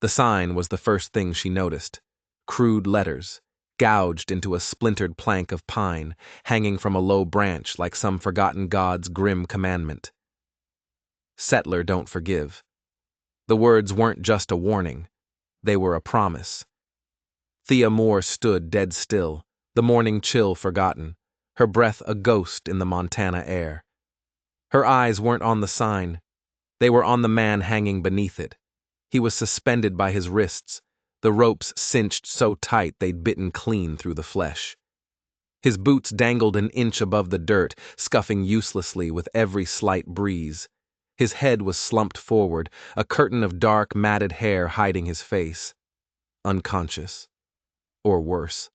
The sign was the first thing she noticed. Crude letters, gouged into a splintered plank of pine, hanging from a low branch like some forgotten god's grim commandment. Settler don't forgive. The words weren't just a warning. They were a promise. Thea Moore stood dead still, the morning chill forgotten, her breath a ghost in the Montana air. Her eyes weren't on the sign. They were on the man hanging beneath it. He was suspended by his wrists, the ropes cinched so tight they'd bitten clean through the flesh. His boots dangled an inch above the dirt, scuffing uselessly with every slight breeze. His head was slumped forward, a curtain of dark, matted hair hiding his face. Unconscious. Or worse.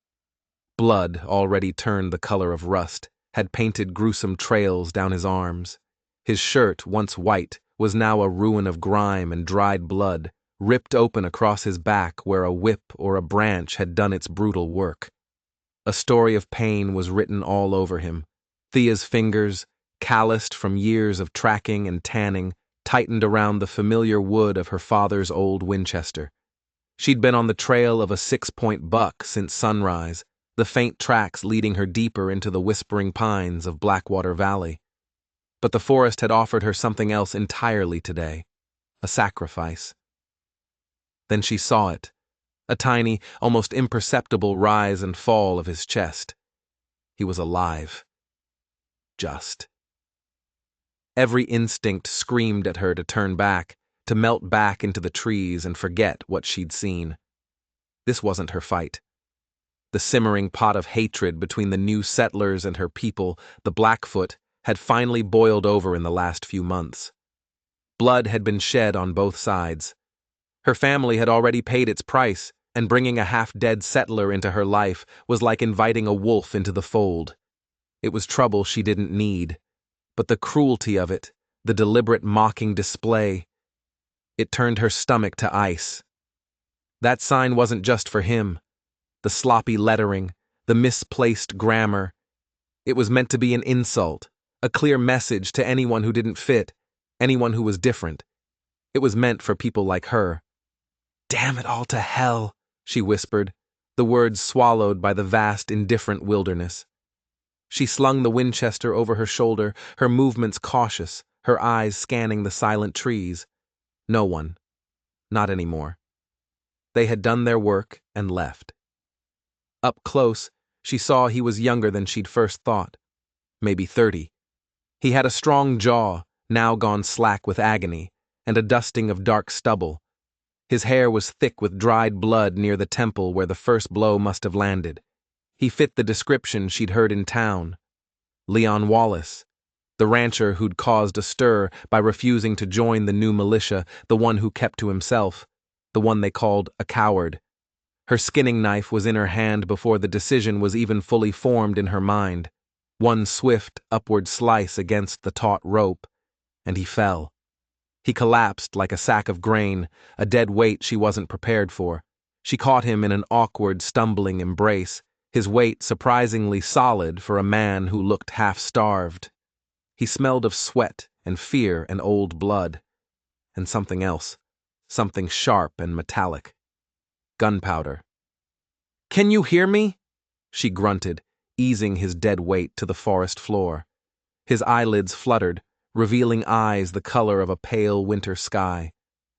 Blood, already turned the color of rust, had painted gruesome trails down his arms. His shirt, once white, was now a ruin of grime and dried blood, ripped open across his back where a whip or a branch had done its brutal work. A story of pain was written all over him. Thea's fingers, calloused from years of tracking and tanning, tightened around the familiar wood of her father's old Winchester. She'd been on the trail of a 6-point buck since sunrise, the faint tracks leading her deeper into the whispering pines of Blackwater Valley. But the forest had offered her something else entirely today, a sacrifice. Then she saw it, a tiny, almost imperceptible rise and fall of his chest. He was alive. Just. Every instinct screamed at her to turn back, to melt back into the trees and forget what she'd seen. This wasn't her fight. The simmering pot of hatred between the new settlers and her people, the Blackfoot, had finally boiled over in the last few months. Blood had been shed on both sides. Her family had already paid its price, and bringing a half-dead settler into her life was like inviting a wolf into the fold. It was trouble she didn't need, but the cruelty of it, the deliberate mocking display, it turned her stomach to ice. That sign wasn't just for him. The sloppy lettering, the misplaced grammar. It was meant to be an insult, a clear message to anyone who didn't fit, anyone who was different. It was meant for people like her. "Damn it all to hell," she whispered, the words swallowed by the vast, indifferent wilderness. She slung the Winchester over her shoulder, her movements cautious, her eyes scanning the silent trees. No one. Not anymore. They had done their work and left. Up close, she saw he was younger than she'd first thought. Maybe 30. He had a strong jaw, now gone slack with agony, and a dusting of dark stubble. His hair was thick with dried blood near the temple where the first blow must have landed. He fit the description she'd heard in town. Leon Wallace, the rancher who'd caused a stir by refusing to join the new militia, the one who kept to himself, the one they called a coward. Her skinning knife was in her hand before the decision was even fully formed in her mind. One swift, upward slice against the taut rope, and he fell. He collapsed like a sack of grain, a dead weight she wasn't prepared for. She caught him in an awkward, stumbling embrace, his weight surprisingly solid for a man who looked half-starved. He smelled of sweat and fear and old blood. And something else, something sharp and metallic. Gunpowder. "Can you hear me?" she grunted, easing his dead weight to the forest floor. His eyelids fluttered, revealing eyes the color of a pale winter sky.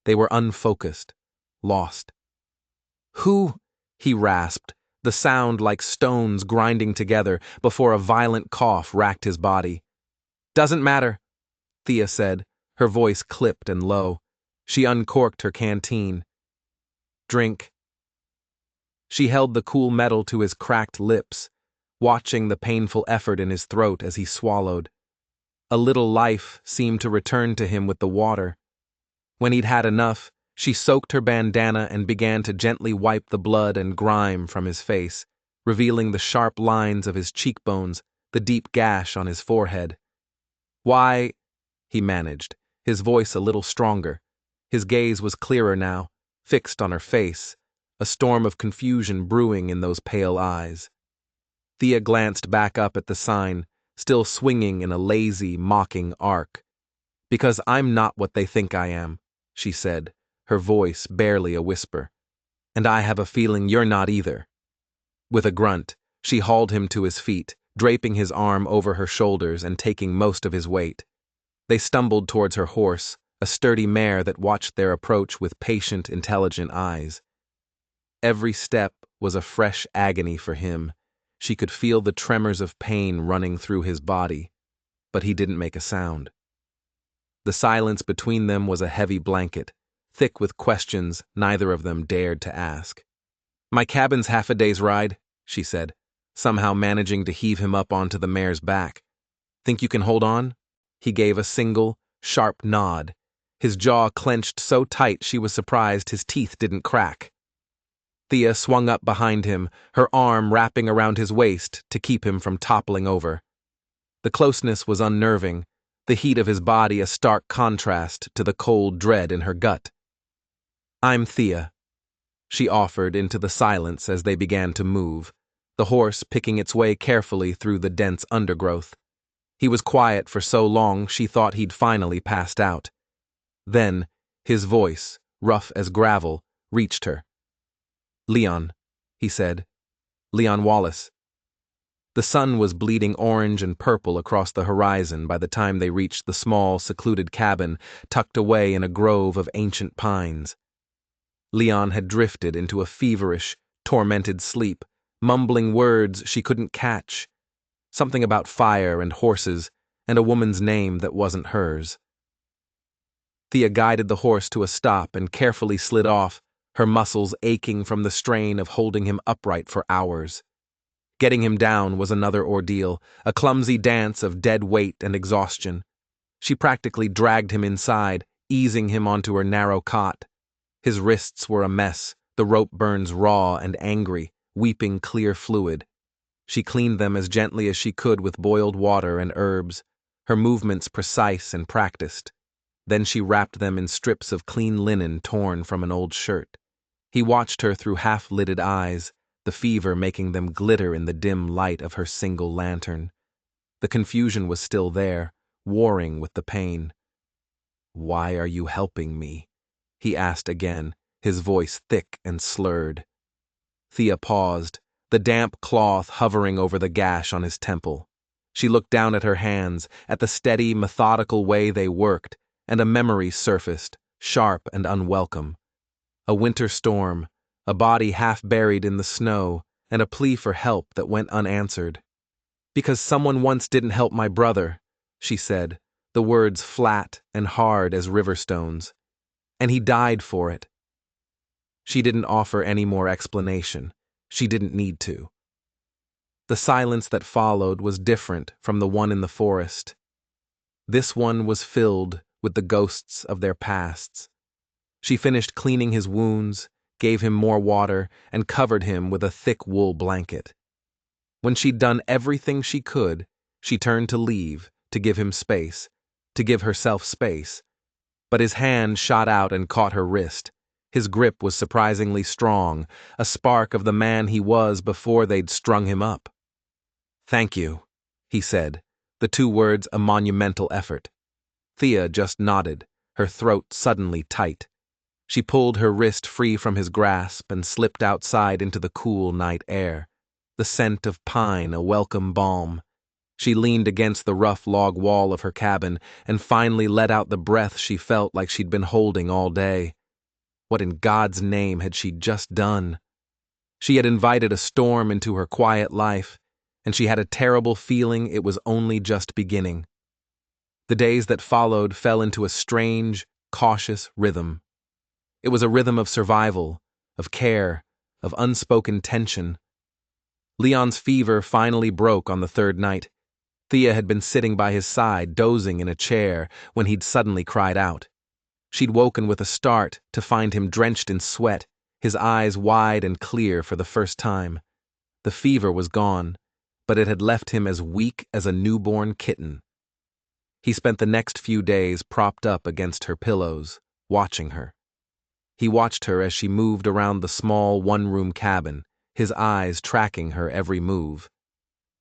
They were unfocused, lost. "Who?" he rasped, the sound like stones grinding together before a violent cough racked his body. "Doesn't matter," Thea said, her voice clipped and low. She uncorked her canteen. "Drink." She held the cool metal to his cracked lips, watching the painful effort in his throat as he swallowed. A little life seemed to return to him with the water. When he'd had enough, she soaked her bandana and began to gently wipe the blood and grime from his face, revealing the sharp lines of his cheekbones, the deep gash on his forehead. "Why," he managed, his voice a little stronger. His gaze was clearer now, fixed on her face, a storm of confusion brewing in those pale eyes. Thea glanced back up at the sign, still swinging in a lazy, mocking arc. "Because I'm not what they think I am," she said, her voice barely a whisper. "And I have a feeling you're not either." With a grunt, she hauled him to his feet, draping his arm over her shoulders and taking most of his weight. They stumbled towards her horse, a sturdy mare that watched their approach with patient, intelligent eyes. Every step was a fresh agony for him. She could feel the tremors of pain running through his body, but he didn't make a sound. The silence between them was a heavy blanket, thick with questions neither of them dared to ask. "My cabin's half a day's ride," she said, somehow managing to heave him up onto the mare's back. "Think you can hold on?" He gave a single, sharp nod. His jaw clenched so tight she was surprised his teeth didn't crack. Thea swung up behind him, her arm wrapping around his waist to keep him from toppling over. The closeness was unnerving, the heat of his body a stark contrast to the cold dread in her gut. "I'm Thea," she offered into the silence as they began to move, the horse picking its way carefully through the dense undergrowth. He was quiet for so long she thought he'd finally passed out. Then, his voice, rough as gravel, reached her. "Leon," he said. "Leon Wallace." The sun was bleeding orange and purple across the horizon by the time they reached the small, secluded cabin tucked away in a grove of ancient pines. Leon had drifted into a feverish, tormented sleep, mumbling words she couldn't catch. Something about fire and horses, and a woman's name that wasn't hers. Thea guided the horse to a stop and carefully slid off, her muscles aching from the strain of holding him upright for hours. Getting him down was another ordeal, a clumsy dance of dead weight and exhaustion. She practically dragged him inside, easing him onto her narrow cot. His wrists were a mess, the rope burns raw and angry, weeping clear fluid. She cleaned them as gently as she could with boiled water and herbs, her movements precise and practiced. Then she wrapped them in strips of clean linen torn from an old shirt. He watched her through half-lidded eyes, the fever making them glitter in the dim light of her single lantern. The confusion was still there, warring with the pain. "Why are you helping me?" he asked again, his voice thick and slurred. Thea paused, the damp cloth hovering over the gash on his temple. She looked down at her hands, at the steady, methodical way they worked, and a memory surfaced, sharp and unwelcome. A winter storm, a body half buried in the snow, and a plea for help that went unanswered. "Because someone once didn't help my brother," she said, the words flat and hard as river stones. "And he died for it." She didn't offer any more explanation. She didn't need to. The silence that followed was different from the one in the forest. This one was filled with the ghosts of their pasts. She finished cleaning his wounds, gave him more water, and covered him with a thick wool blanket. When she'd done everything she could, she turned to leave, to give him space, to give herself space. But his hand shot out and caught her wrist. His grip was surprisingly strong, a spark of the man he was before they'd strung him up. "Thank you," he said, the two words a monumental effort. Thea just nodded, her throat suddenly tight. She pulled her wrist free from his grasp and slipped outside into the cool night air, the scent of pine a welcome balm. She leaned against the rough log wall of her cabin and finally let out the breath she felt like she'd been holding all day. What in God's name had she just done? She had invited a storm into her quiet life, and she had a terrible feeling it was only just beginning. The days that followed fell into a strange, cautious rhythm. It was a rhythm of survival, of care, of unspoken tension. Leon's fever finally broke on the third night. Thea had been sitting by his side, dozing in a chair, when he'd suddenly cried out. She'd woken with a start to find him drenched in sweat, his eyes wide and clear for the first time. The fever was gone, but it had left him as weak as a newborn kitten. He spent the next few days propped up against her pillows, watching her. He watched her as she moved around the small one-room cabin, his eyes tracking her every move.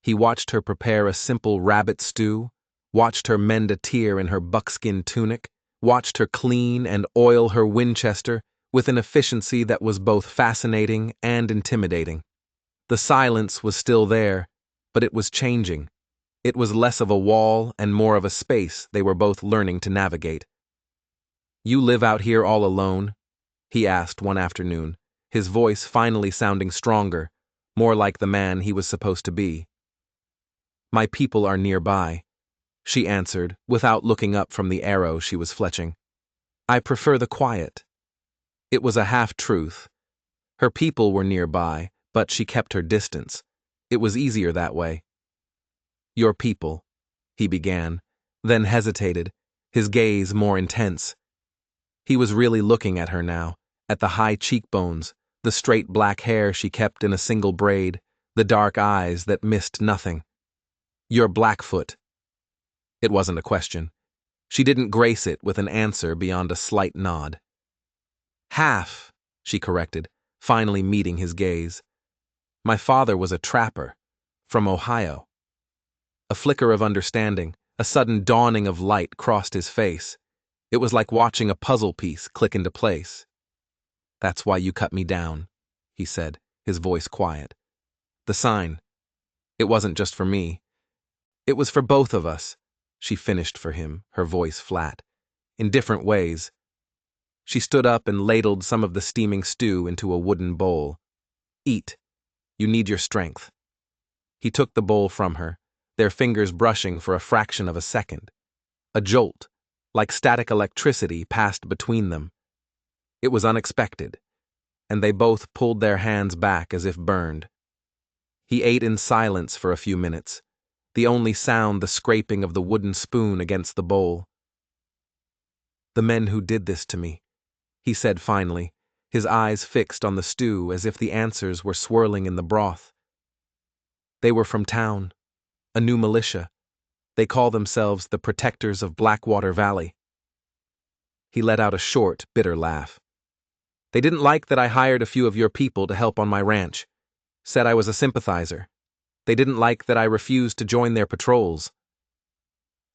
He watched her prepare a simple rabbit stew, watched her mend a tear in her buckskin tunic, watched her clean and oil her Winchester with an efficiency that was both fascinating and intimidating. The silence was still there, but it was changing. It was less of a wall and more of a space they were both learning to navigate. "You live out here all alone?" he asked one afternoon, his voice finally sounding stronger, more like the man he was supposed to be. "My people are nearby," she answered, without looking up from the arrow she was fletching. "I prefer the quiet." It was a half-truth. Her people were nearby, but she kept her distance. It was easier that way. "Your people," he began, then hesitated, his gaze more intense. He was really looking at her now, at the high cheekbones, the straight black hair she kept in a single braid, the dark eyes that missed nothing. "You're Blackfoot." It wasn't a question. She didn't grace it with an answer beyond a slight nod. "Half," she corrected, finally meeting his gaze. "My father was a trapper, from Ohio." A flicker of understanding, a sudden dawning of light crossed his face. It was like watching a puzzle piece click into place. "That's why you cut me down," he said, his voice quiet. "The sign. It wasn't just for me. It was for both of us," she finished for him, her voice flat. "In different ways." She stood up and ladled some of the steaming stew into a wooden bowl. "Eat. You need your strength." He took the bowl from her, their fingers brushing for a fraction of a second. A jolt, like static electricity, passed between them. It was unexpected, and they both pulled their hands back as if burned. He ate in silence for a few minutes, the only sound the scraping of the wooden spoon against the bowl. "The men who did this to me," he said finally, his eyes fixed on the stew as if the answers were swirling in the broth. "They were from town, a new militia. They call themselves the Protectors of Blackwater Valley." He let out a short, bitter laugh. "They didn't like that I hired a few of your people to help on my ranch. Said I was a sympathizer. They didn't like that I refused to join their patrols."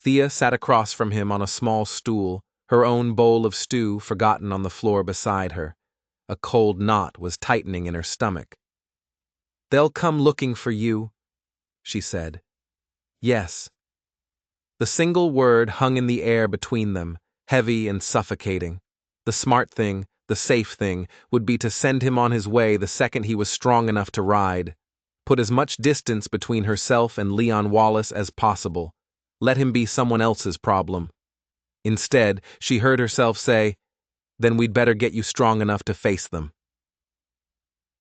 Thea sat across from him on a small stool, her own bowl of stew forgotten on the floor beside her. A cold knot was tightening in her stomach. "They'll come looking for you," she said. "Yes." The single word hung in the air between them, heavy and suffocating. The smart thing, the safe thing, would be to send him on his way the second he was strong enough to ride. Put as much distance between herself and Leon Wallace as possible. Let him be someone else's problem. Instead, she heard herself say, "Then we'd better get you strong enough to face them."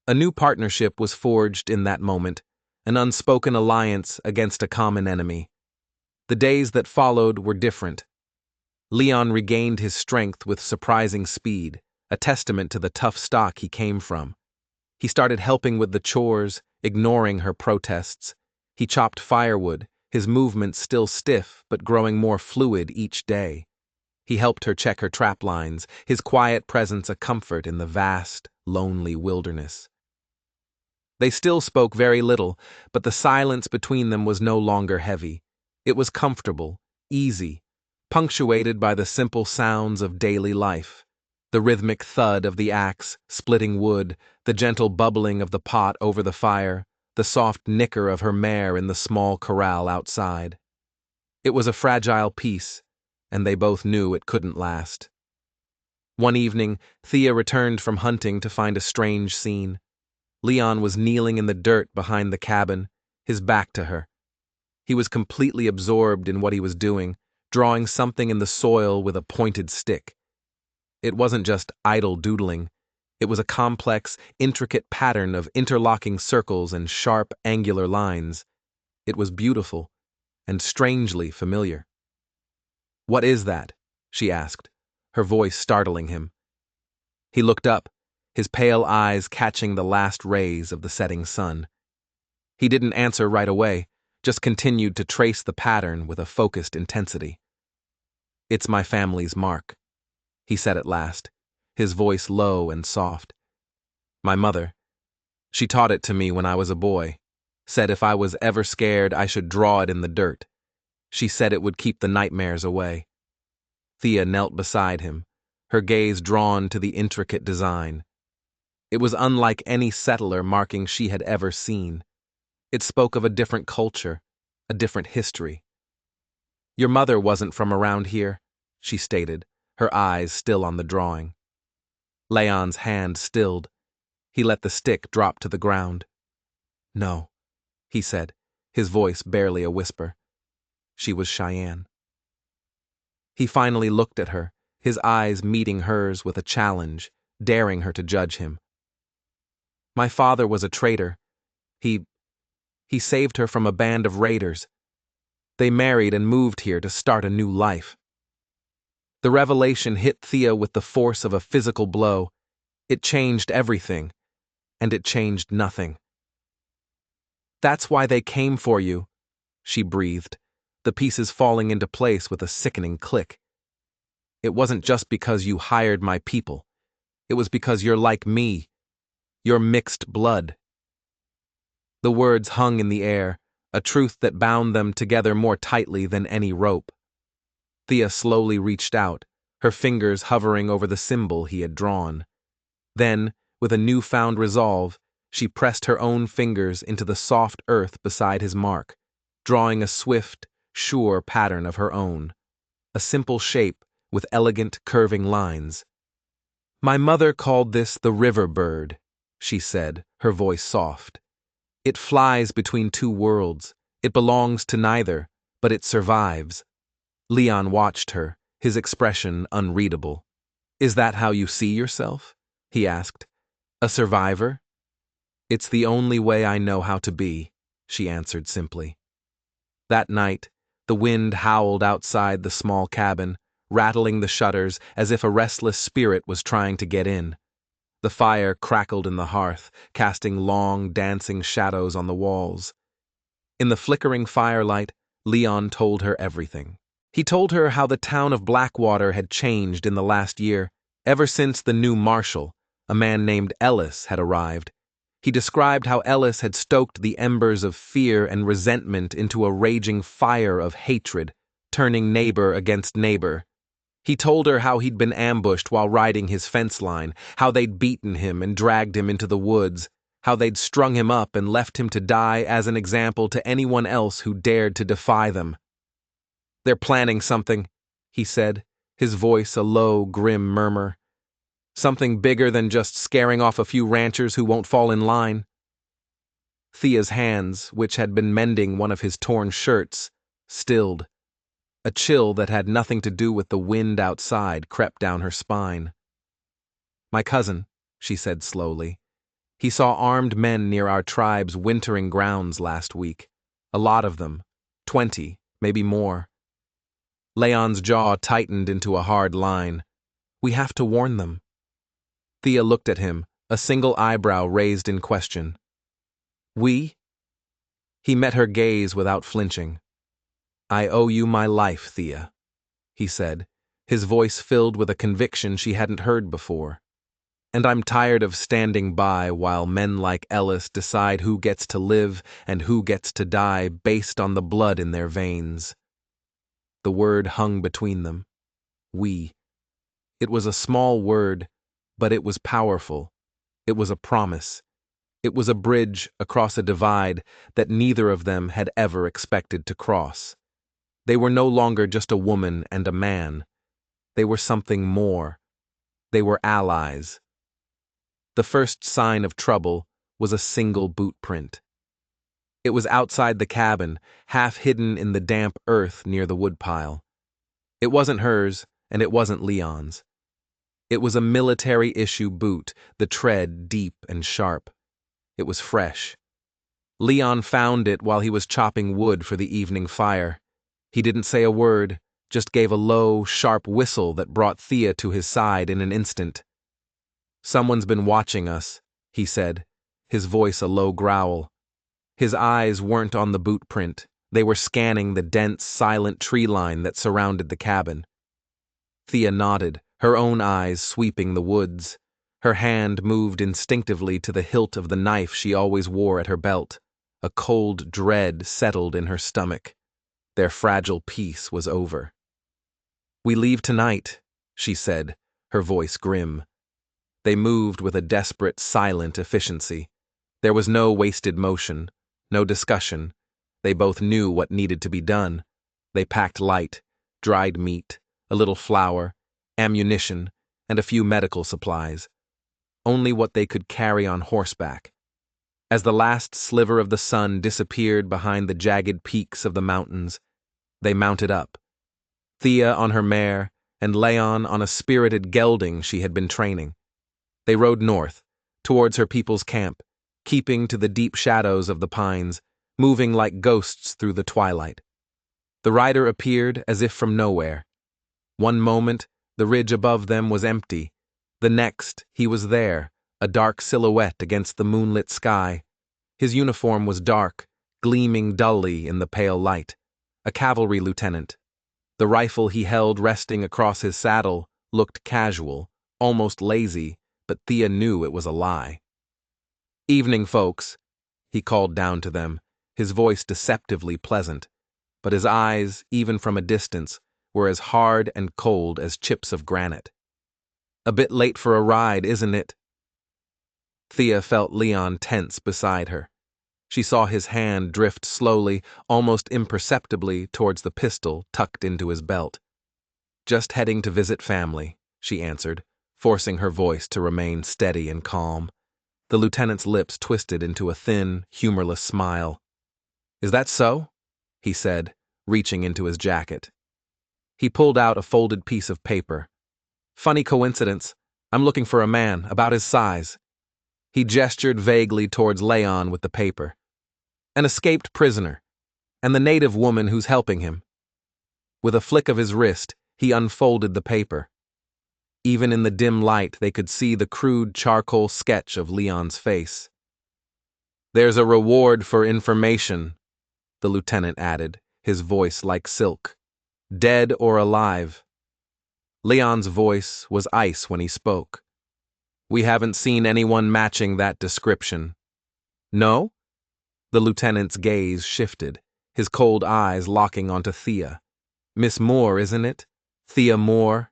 A new partnership was forged in that moment, an unspoken alliance against a common enemy. The days that followed were different. Leon regained his strength with surprising speed, a testament to the tough stock he came from. He started helping with the chores, ignoring her protests. He chopped firewood, his movements still stiff but growing more fluid each day. He helped her check her trap lines, his quiet presence a comfort in the vast, lonely wilderness. They still spoke very little, but the silence between them was no longer heavy. It was comfortable, easy, punctuated by the simple sounds of daily life. The rhythmic thud of the axe, splitting wood, the gentle bubbling of the pot over the fire, the soft nicker of her mare in the small corral outside. It was a fragile peace, and they both knew it couldn't last. One evening, Thea returned from hunting to find a strange scene. Leon was kneeling in the dirt behind the cabin, his back to her. He was completely absorbed in what he was doing, drawing something in the soil with a pointed stick. It wasn't just idle doodling. It was a complex, intricate pattern of interlocking circles and sharp, angular lines. It was beautiful and strangely familiar. "What is that?" she asked, her voice startling him. He looked up, his pale eyes catching the last rays of the setting sun. He didn't answer right away, just continued to trace the pattern with a focused intensity. "It's my family's mark," he said at last, his voice low and soft. "My mother, she taught it to me when I was a boy, said if I was ever scared I should draw it in the dirt. She said it would keep the nightmares away." Thea knelt beside him, her gaze drawn to the intricate design. It was unlike any settler marking she had ever seen. It spoke of a different culture, a different history. "Your mother wasn't from around here," she stated, her eyes still on the drawing. Leon's hand stilled. He let the stick drop to the ground. "No," he said, his voice barely a whisper. "She was Cheyenne." He finally looked at her, his eyes meeting hers with a challenge, daring her to judge him. "My father was a traitor. He saved her from a band of raiders. They married and moved here to start a new life." The revelation hit Thea with the force of a physical blow. It changed everything, and it changed nothing. "That's why they came for you," she breathed, the pieces falling into place with a sickening click. "It wasn't just because you hired my people. It was because you're like me. You're mixed blood." The words hung in the air, a truth that bound them together more tightly than any rope. Thea slowly reached out, her fingers hovering over the symbol he had drawn. Then, with a newfound resolve, she pressed her own fingers into the soft earth beside his mark, drawing a swift, sure pattern of her own. A simple shape with elegant, curving lines. "My mother called this the river bird," she said, her voice soft. "It flies between two worlds. It belongs to neither, but it survives." Leon watched her, his expression unreadable. "Is that how you see yourself?" he asked. "A survivor?" "It's the only way I know how to be," she answered simply. That night, the wind howled outside the small cabin, rattling the shutters as if a restless spirit was trying to get in. The fire crackled in the hearth, casting long, dancing shadows on the walls. In the flickering firelight, Leon told her everything. He told her how the town of Blackwater had changed in the last year, ever since the new marshal, a man named Ellis, had arrived. He described how Ellis had stoked the embers of fear and resentment into a raging fire of hatred, turning neighbor against neighbor. He told her how he'd been ambushed while riding his fence line, how they'd beaten him and dragged him into the woods, how they'd strung him up and left him to die as an example to anyone else who dared to defy them. "They're planning something," he said, his voice a low, grim murmur. "Something bigger than just scaring off a few ranchers who won't fall in line." Thea's hands, which had been mending one of his torn shirts, stilled. A chill that had nothing to do with the wind outside crept down her spine. "My cousin," she said slowly. "He saw armed men near our tribe's wintering grounds last week. A lot of them. 20, maybe more." Leon's jaw tightened into a hard line. "We have to warn them." Thea looked at him, a single eyebrow raised in question. "We?" He met her gaze without flinching. "I owe you my life, Thea," he said, his voice filled with a conviction she hadn't heard before. "And I'm tired of standing by while men like Ellis decide who gets to live and who gets to die based on the blood in their veins." The word hung between them. We. It was a small word, but it was powerful. It was a promise. It was a bridge across a divide that neither of them had ever expected to cross. They were no longer just a woman and a man. They were something more. They were allies. The first sign of trouble was a single boot print. It was outside the cabin, half hidden in the damp earth near the woodpile. It wasn't hers, and it wasn't Leon's. It was a military-issue boot, the tread deep and sharp. It was fresh. Leon found it while he was chopping wood for the evening fire. He didn't say a word, just gave a low, sharp whistle that brought Thea to his side in an instant. "Someone's been watching us," he said, his voice a low growl. His eyes weren't on the boot print. They were scanning the dense, silent tree line that surrounded the cabin. Thea nodded, her own eyes sweeping the woods. Her hand moved instinctively to the hilt of the knife she always wore at her belt. A cold dread settled in her stomach. Their fragile peace was over. "We leave tonight," she said, her voice grim. They moved with a desperate, silent efficiency. There was no wasted motion, no discussion. They both knew what needed to be done. They packed light, dried meat, a little flour, ammunition, and a few medical supplies. Only what they could carry on horseback. As the last sliver of the sun disappeared behind the jagged peaks of the mountains, they mounted up. Thea on her mare, and Leon on a spirited gelding she had been training. They rode north, towards her people's camp, keeping to the deep shadows of the pines, moving like ghosts through the twilight. The rider appeared as if from nowhere. One moment, the ridge above them was empty. The next, he was there, a dark silhouette against the moonlit sky. His uniform was dark, gleaming dully in the pale light. A cavalry lieutenant. The rifle he held resting across his saddle looked casual, almost lazy, but Thea knew it was a lie. "Evening, folks," he called down to them, his voice deceptively pleasant, but his eyes, even from a distance, were as hard and cold as chips of granite. "A bit late for a ride, isn't it?" Thea felt Leon tense beside her. She saw his hand drift slowly, almost imperceptibly, towards the pistol tucked into his belt. "Just heading to visit family," she answered, forcing her voice to remain steady and calm. The lieutenant's lips twisted into a thin, humorless smile. "Is that so?" he said, reaching into his jacket. He pulled out a folded piece of paper. "Funny coincidence. I'm looking for a man, about his size." He gestured vaguely towards Leon with the paper. "An escaped prisoner, and the native woman who's helping him." With a flick of his wrist, he unfolded the paper. Even in the dim light, they could see the crude charcoal sketch of Leon's face. "There's a reward for information," the lieutenant added, his voice like silk. "Dead or alive." Leon's voice was ice when he spoke. "We haven't seen anyone matching that description." "No?" The lieutenant's gaze shifted, his cold eyes locking onto Thea. "Miss Moore, isn't it? Thea Moore?"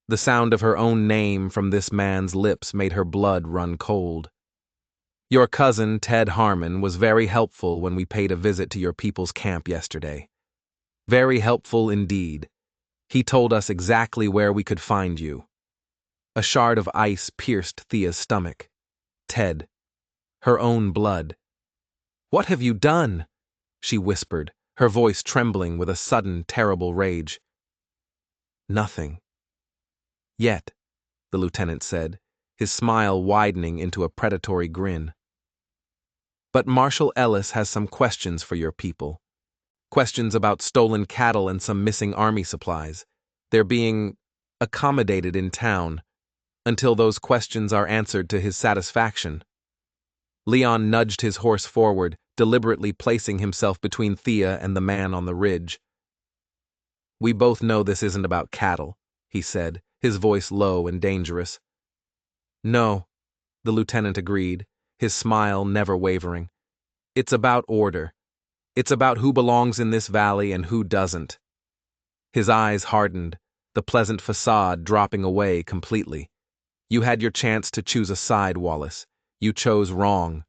The sound of her own name from this man's lips made her blood run cold. "Your cousin, Ted Harmon, was very helpful when we paid a visit to your people's camp yesterday. Very helpful indeed. He told us exactly where we could find you." A shard of ice pierced Thea's stomach. Ted. Her own blood. "What have you done?" she whispered, her voice trembling with a sudden, terrible rage. "Nothing. Yet," the lieutenant said, his smile widening into a predatory grin. "But Marshal Ellis has some questions for your people. Questions about stolen cattle and some missing army supplies. They're being accommodated in town until those questions are answered to his satisfaction." Leon nudged his horse forward, deliberately placing himself between Thea and the man on the ridge. "We both know this isn't about cattle," he said, his voice low and dangerous. "No," the lieutenant agreed, his smile never wavering. "It's about order. It's about who belongs in this valley and who doesn't." His eyes hardened, the pleasant facade dropping away completely. "You had your chance to choose a side, Wallace. You chose wrong."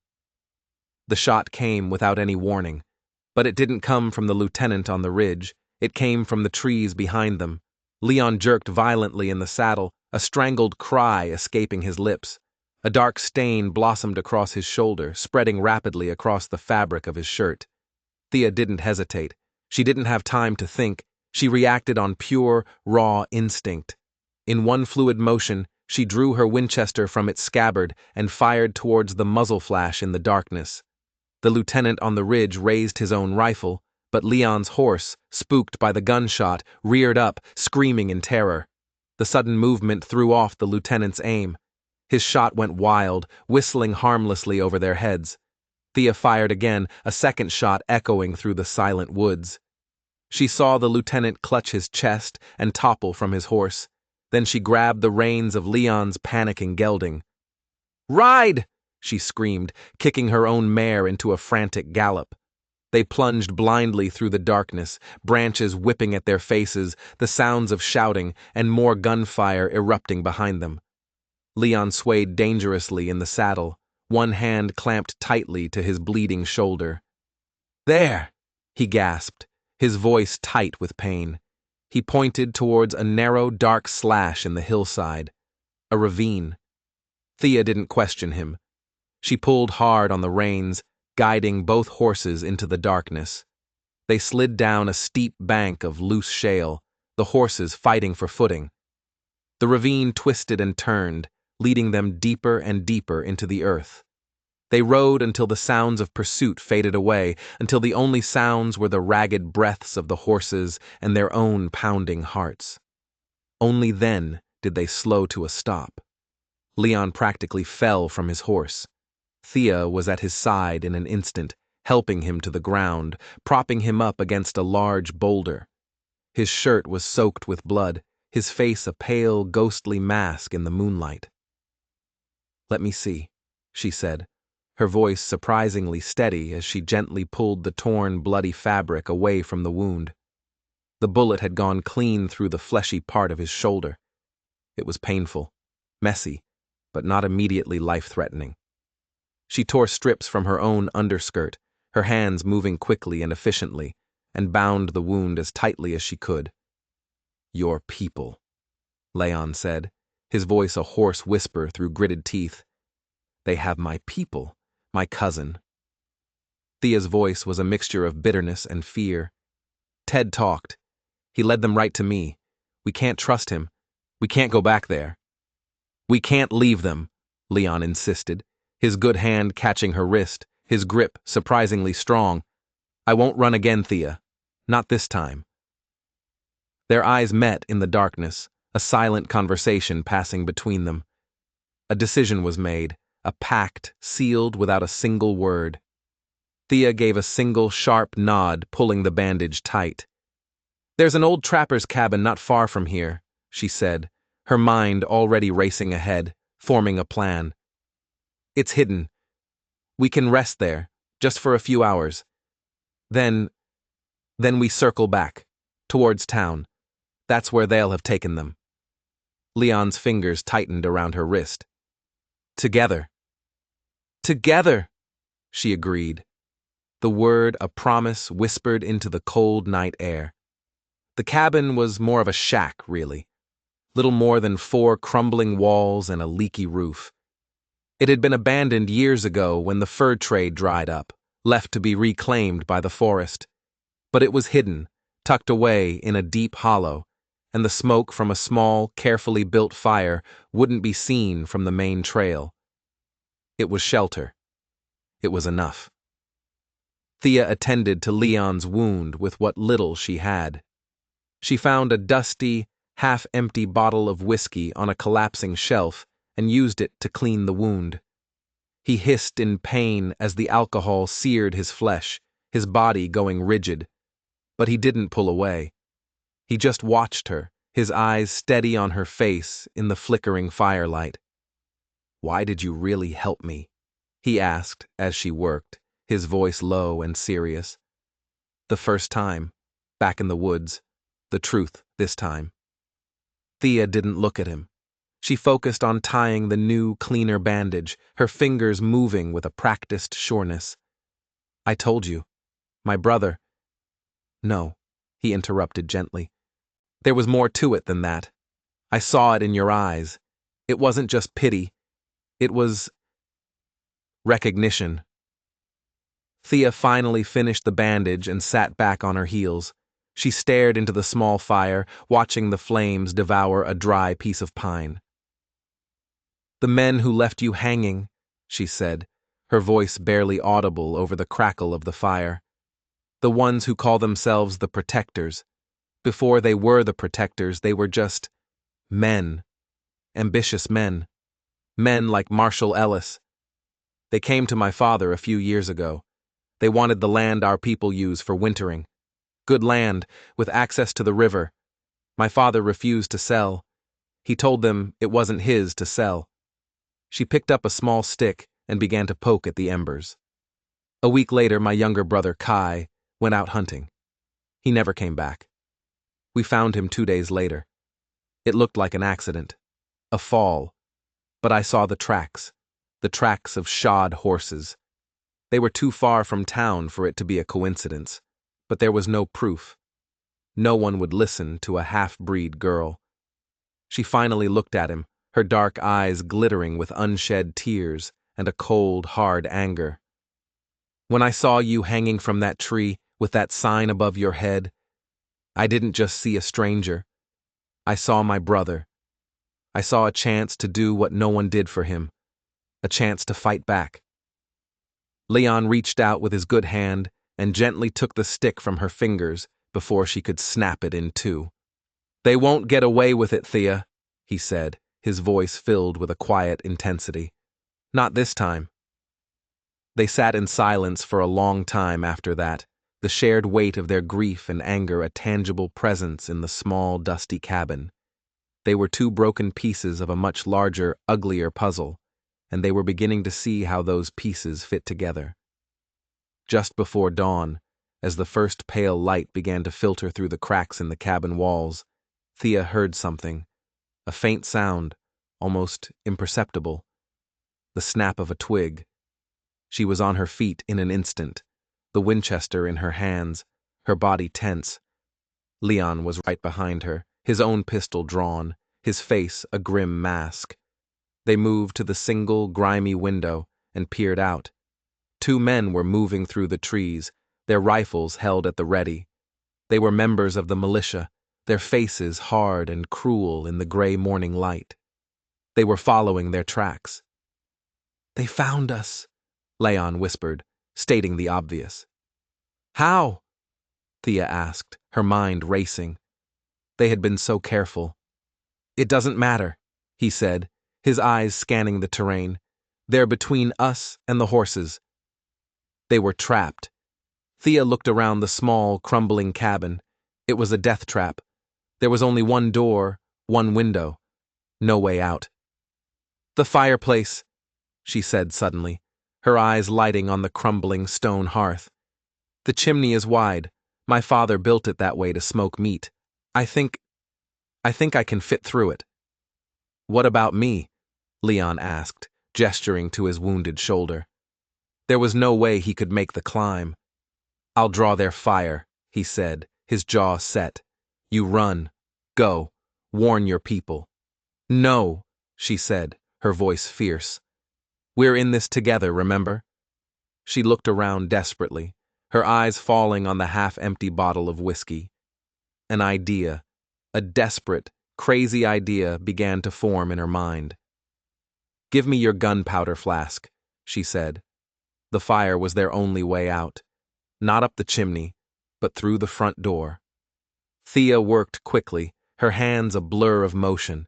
The shot came without any warning, but it didn't come from the lieutenant on the ridge. It came from the trees behind them. Leon jerked violently in the saddle, a strangled cry escaping his lips. A dark stain blossomed across his shoulder, spreading rapidly across the fabric of his shirt. Thea didn't hesitate. She didn't have time to think. She reacted on pure, raw instinct. In one fluid motion, she drew her Winchester from its scabbard and fired towards the muzzle flash in the darkness. The lieutenant on the ridge raised his own rifle, but Leon's horse, spooked by the gunshot, reared up, screaming in terror. The sudden movement threw off the lieutenant's aim. His shot went wild, whistling harmlessly over their heads. Thea fired again, a second shot echoing through the silent woods. She saw the lieutenant clutch his chest and topple from his horse. Then she grabbed the reins of Leon's panicking gelding. "Ride!" she screamed, kicking her own mare into a frantic gallop. They plunged blindly through the darkness, branches whipping at their faces, the sounds of shouting, and more gunfire erupting behind them. Leon swayed dangerously in the saddle, one hand clamped tightly to his bleeding shoulder. "There!" he gasped, his voice tight with pain. He pointed towards a narrow, dark slash in the hillside, a ravine. Thea didn't question him. She pulled hard on the reins, guiding both horses into the darkness. They slid down a steep bank of loose shale, the horses fighting for footing. The ravine twisted and turned, leading them deeper and deeper into the earth. They rode until the sounds of pursuit faded away, until the only sounds were the ragged breaths of the horses and their own pounding hearts. Only then did they slow to a stop. Leon practically fell from his horse. Thea was at his side in an instant, helping him to the ground, propping him up against a large boulder. His shirt was soaked with blood, his face a pale, ghostly mask in the moonlight. "Let me see," she said, her voice surprisingly steady as she gently pulled the torn, bloody fabric away from the wound. The bullet had gone clean through the fleshy part of his shoulder. It was painful, messy, but not immediately life-threatening. She tore strips from her own underskirt, her hands moving quickly and efficiently, and bound the wound as tightly as she could. "Your people," Leon said, his voice a hoarse whisper through gritted teeth. "They have my people, my cousin." Thea's voice was a mixture of bitterness and fear. "Ted talked. He led them right to me. We can't trust him. We can't go back there." "We can't leave them," Leon insisted, his good hand catching her wrist, his grip surprisingly strong. "I won't run again, Thea. Not this time." Their eyes met in the darkness, a silent conversation passing between them. A decision was made, a pact sealed without a single word. Thea gave a single sharp nod, pulling the bandage tight. "There's an old trapper's cabin not far from here," she said, her mind already racing ahead, forming a plan. "It's hidden. We can rest there, just for a few hours. Then we circle back, towards town. That's where they'll have taken them." Leon's fingers tightened around her wrist. "Together." "Together," she agreed, the word a promise whispered into the cold night air. The cabin was more of a shack, really. Little more than 4 crumbling walls and a leaky roof. It had been abandoned years ago when the fur trade dried up, left to be reclaimed by the forest. But it was hidden, tucked away in a deep hollow, and the smoke from a small, carefully built fire wouldn't be seen from the main trail. It was shelter. It was enough. Thea attended to Leon's wound with what little she had. She found a dusty, half-empty bottle of whiskey on a collapsing shelf and used it to clean the wound. He hissed in pain as the alcohol seared his flesh, his body going rigid. But he didn't pull away. He just watched her, his eyes steady on her face in the flickering firelight. "Why did you really help me?" he asked as she worked, his voice low and serious. "The first time, back in the woods, the truth this time." Thea didn't look at him. She focused on tying the new, cleaner bandage, her fingers moving with a practiced sureness. "I told you. My brother—" "No," he interrupted gently. "There was more to it than that. I saw it in your eyes. It wasn't just pity. It was recognition." Thea finally finished the bandage and sat back on her heels. She stared into the small fire, watching the flames devour a dry piece of pine. "The men who left you hanging," she said, her voice barely audible over the crackle of the fire. "The ones who call themselves the protectors. Before they were the protectors, they were just men. Ambitious men. Men like Marshall Ellis. They came to my father a few years ago. They wanted the land our people use for wintering. Good land, with access to the river. My father refused to sell. He told them it wasn't his to sell." She picked up a small stick and began to poke at the embers. A week later, my younger brother, Kai, went out hunting. He never came back. We found him 2 days later. It looked like an accident, a fall, but I saw the tracks of shod horses. They were too far from town for it to be a coincidence, but there was no proof. No one would listen to a half-breed girl. She finally looked at him, her dark eyes glittering with unshed tears and a cold, hard anger. When I saw you hanging from that tree with that sign above your head, I didn't just see a stranger. I saw my brother. I saw a chance to do what no one did for him, a chance to fight back. Leon reached out with his good hand and gently took the stick from her fingers before she could snap it in two. "They won't get away with it, Thea," he said, his voice filled with a quiet intensity. "Not this time." They sat in silence for a long time after that, the shared weight of their grief and anger a tangible presence in the small, dusty cabin. They were two broken pieces of a much larger, uglier puzzle, and they were beginning to see how those pieces fit together. Just before dawn, as the first pale light began to filter through the cracks in the cabin walls, Thea heard something, a faint sound, almost imperceptible, the snap of a twig. She was on her feet in an instant, the Winchester in her hands, her body tense. Leon was right behind her, his own pistol drawn, his face a grim mask. They moved to the single, grimy window and peered out. 2 men were moving through the trees, their rifles held at the ready. They were members of the militia, their faces hard and cruel in the gray morning light. They were following their tracks. "They found us," Leon whispered, stating the obvious. "How?" Thea asked, her mind racing. They had been so careful. "It doesn't matter," he said, his eyes scanning the terrain. "They're between us and the horses." They were trapped. Thea looked around the small, crumbling cabin. It was a death trap. There was only one door, one window. No way out. "The fireplace," she said suddenly, her eyes lighting on the crumbling stone hearth. "The chimney is wide. My father built it that way to smoke meat. I think I can fit through it." "What about me?" Leon asked, gesturing to his wounded shoulder. There was no way he could make the climb. "I'll draw their fire," he said, his jaw set. "You run. Go. Warn your people." "No," she said, her voice fierce. "We're in this together, remember?" She looked around desperately, her eyes falling on the half-empty bottle of whiskey. An idea, a desperate, crazy idea began to form in her mind. "Give me your gunpowder flask," she said. The fire was their only way out. Not up the chimney, but through the front door. Thea worked quickly, her hands a blur of motion.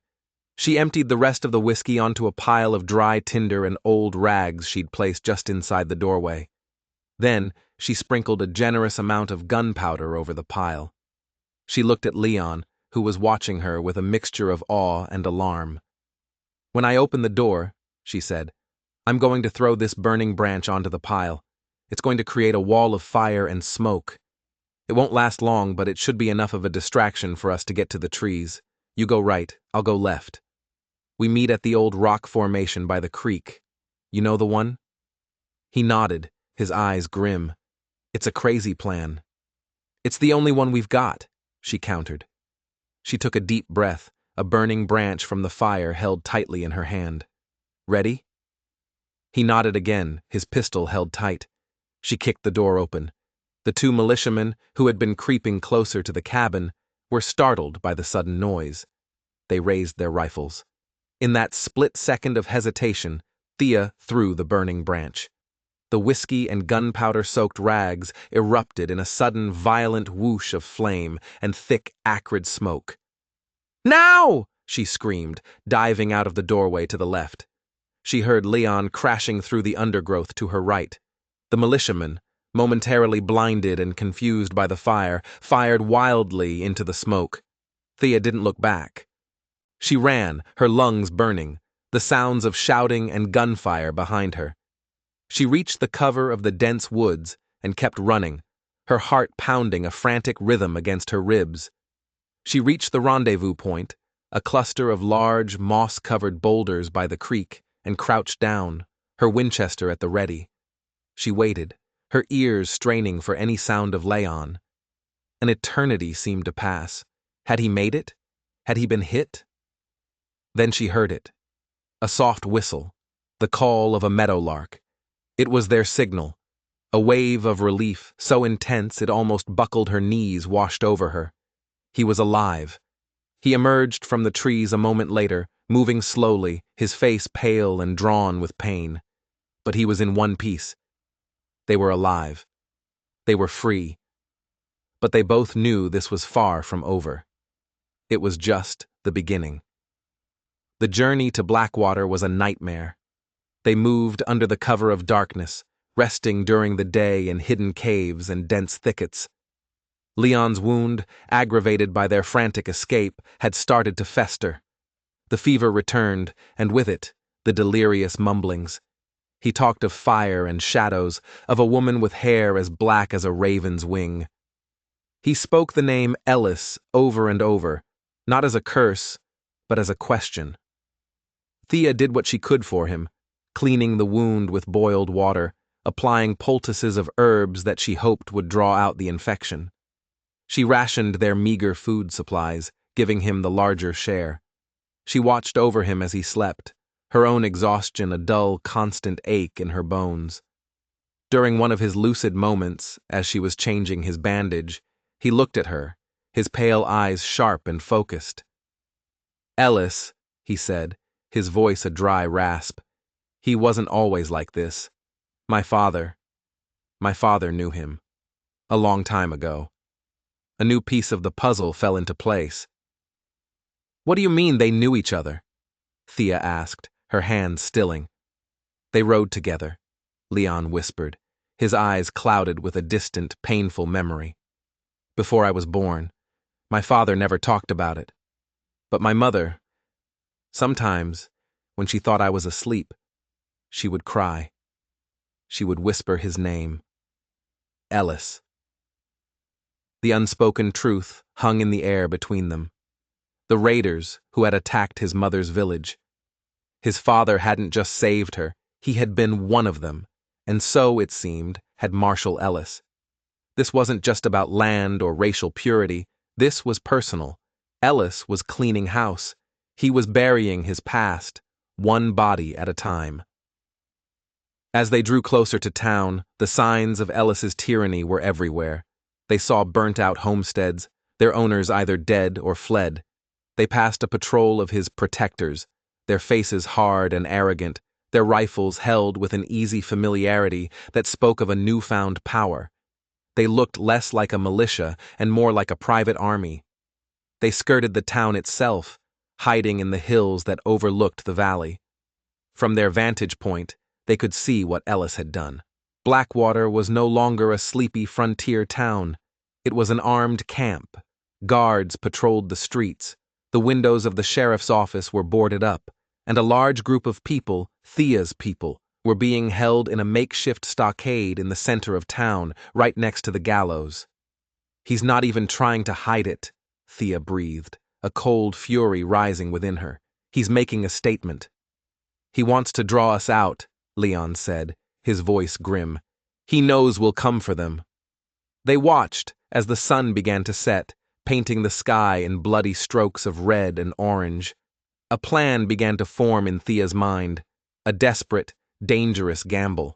She emptied the rest of the whiskey onto a pile of dry tinder and old rags she'd placed just inside the doorway. Then she sprinkled a generous amount of gunpowder over the pile. She looked at Leon, who was watching her with a mixture of awe and alarm. "When I open the door," she said, "I'm going to throw this burning branch onto the pile. It's going to create a wall of fire and smoke. It won't last long, but it should be enough of a distraction for us to get to the trees. You go right, I'll go left. We meet at the old rock formation by the creek. You know the one?" He nodded, his eyes grim. "It's a crazy plan." "It's the only one we've got," she countered. She took a deep breath, a burning branch from the fire held tightly in her hand. "Ready?" He nodded again, his pistol held tight. She kicked the door open. The 2 militiamen, who had been creeping closer to the cabin, were startled by the sudden noise. They raised their rifles. In that split second of hesitation, Thea threw the burning branch. The whiskey and gunpowder-soaked rags erupted in a sudden violent whoosh of flame and thick, acrid smoke. "Now!" she screamed, diving out of the doorway to the left. She heard Leon crashing through the undergrowth to her right. The militiamen, momentarily blinded and confused by the fire, fired wildly into the smoke. Thea didn't look back. She ran, her lungs burning, the sounds of shouting and gunfire behind her. She reached the cover of the dense woods and kept running, her heart pounding a frantic rhythm against her ribs. She reached the rendezvous point, a cluster of large, moss-covered boulders by the creek, and crouched down, her Winchester at the ready. She waited, her ears straining for any sound of Leon. An eternity seemed to pass. Had he made it? Had he been hit? Then she heard it. A soft whistle, the call of a meadowlark. It was their signal. A wave of relief, so intense it almost buckled her knees, washed over her. He was alive. He emerged from the trees a moment later, moving slowly, his face pale and drawn with pain. But he was in one piece. They were alive. They were free. But they both knew this was far from over. It was just the beginning. The journey to Blackwater was a nightmare. They moved under the cover of darkness, resting during the day in hidden caves and dense thickets. Leon's wound, aggravated by their frantic escape, had started to fester. The fever returned, and with it, the delirious mumblings. He talked of fire and shadows, of a woman with hair as black as a raven's wing. He spoke the name Ellis over and over, not as a curse, but as a question. Thea did what she could for him, cleaning the wound with boiled water, applying poultices of herbs that she hoped would draw out the infection. She rationed their meager food supplies, giving him the larger share. She watched over him as he slept, her own exhaustion a dull, constant ache in her bones. During one of his lucid moments, as she was changing his bandage, he looked at her, his pale eyes sharp and focused. "Ellis," he said, his voice a dry rasp. "He wasn't always like this. My father knew him. A long time ago." A new piece of the puzzle fell into place. "What do you mean they knew each other?" Thea asked, her hands stilling. "They rode together," Leon whispered, his eyes clouded with a distant, painful memory. "Before I was born, my father never talked about it. But my mother, sometimes, when she thought I was asleep, she would cry. She would whisper his name. Ellis." The unspoken truth hung in the air between them. The raiders who had attacked his mother's village. His father hadn't just saved her, he had been one of them, and so, it seemed, had Marshall Ellis. This wasn't just about land or racial purity, this was personal. Ellis was cleaning house. He was burying his past, one body at a time. As they drew closer to town, the signs of Ellis's tyranny were everywhere. They saw burnt-out homesteads, their owners either dead or fled. They passed a patrol of his protectors, their faces hard and arrogant, their rifles held with an easy familiarity that spoke of a newfound power. They looked less like a militia and more like a private army. They skirted the town itself, hiding in the hills that overlooked the valley. From their vantage point, they could see what Ellis had done. Blackwater was no longer a sleepy frontier town. It was an armed camp. Guards patrolled the streets. The windows of the sheriff's office were boarded up, and a large group of people, Thea's people, were being held in a makeshift stockade in the center of town, right next to the gallows. "He's not even trying to hide it," Thea breathed, a cold fury rising within her. "He's making a statement." "He wants to draw us out," Leon said, his voice grim. "He knows we'll come for them." They watched as the sun began to set, painting the sky in bloody strokes of red and orange. A plan began to form in Thea's mind, a desperate, dangerous gamble.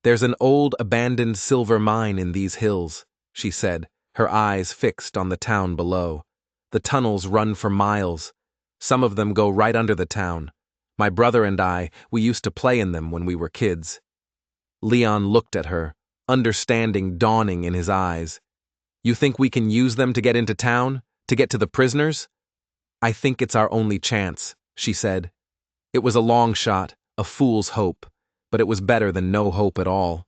"There's an old abandoned silver mine in these hills," she said, her eyes fixed on the town below. "The tunnels run for miles. Some of them go right under the town. My brother and we used to play in them when we were kids." Leon looked at her, understanding dawning in his eyes. "You think we can use them to get into town? To get to the prisoners?" "I think it's our only chance," she said. It was a long shot, a fool's hope, but it was better than no hope at all.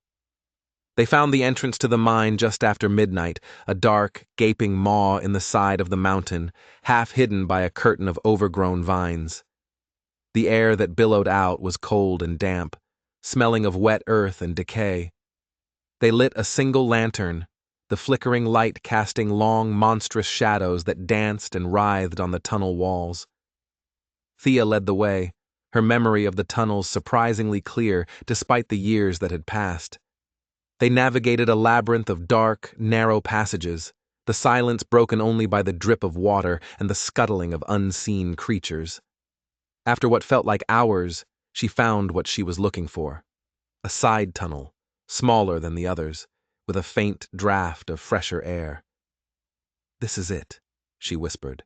They found the entrance to the mine just after midnight, a dark, gaping maw in the side of the mountain, half hidden by a curtain of overgrown vines. The air that billowed out was cold and damp. smelling of wet earth and decay. They lit a single lantern, the flickering light casting long, monstrous shadows that danced and writhed on the tunnel walls. Thea led the way, her memory of the tunnels surprisingly clear despite the years that had passed. They navigated a labyrinth of dark, narrow passages, the silence broken only by the drip of water and the scuttling of unseen creatures. After what felt like hours, she found what she was looking for. A side tunnel, smaller than the others, with a faint draft of fresher air. "This is it," she whispered.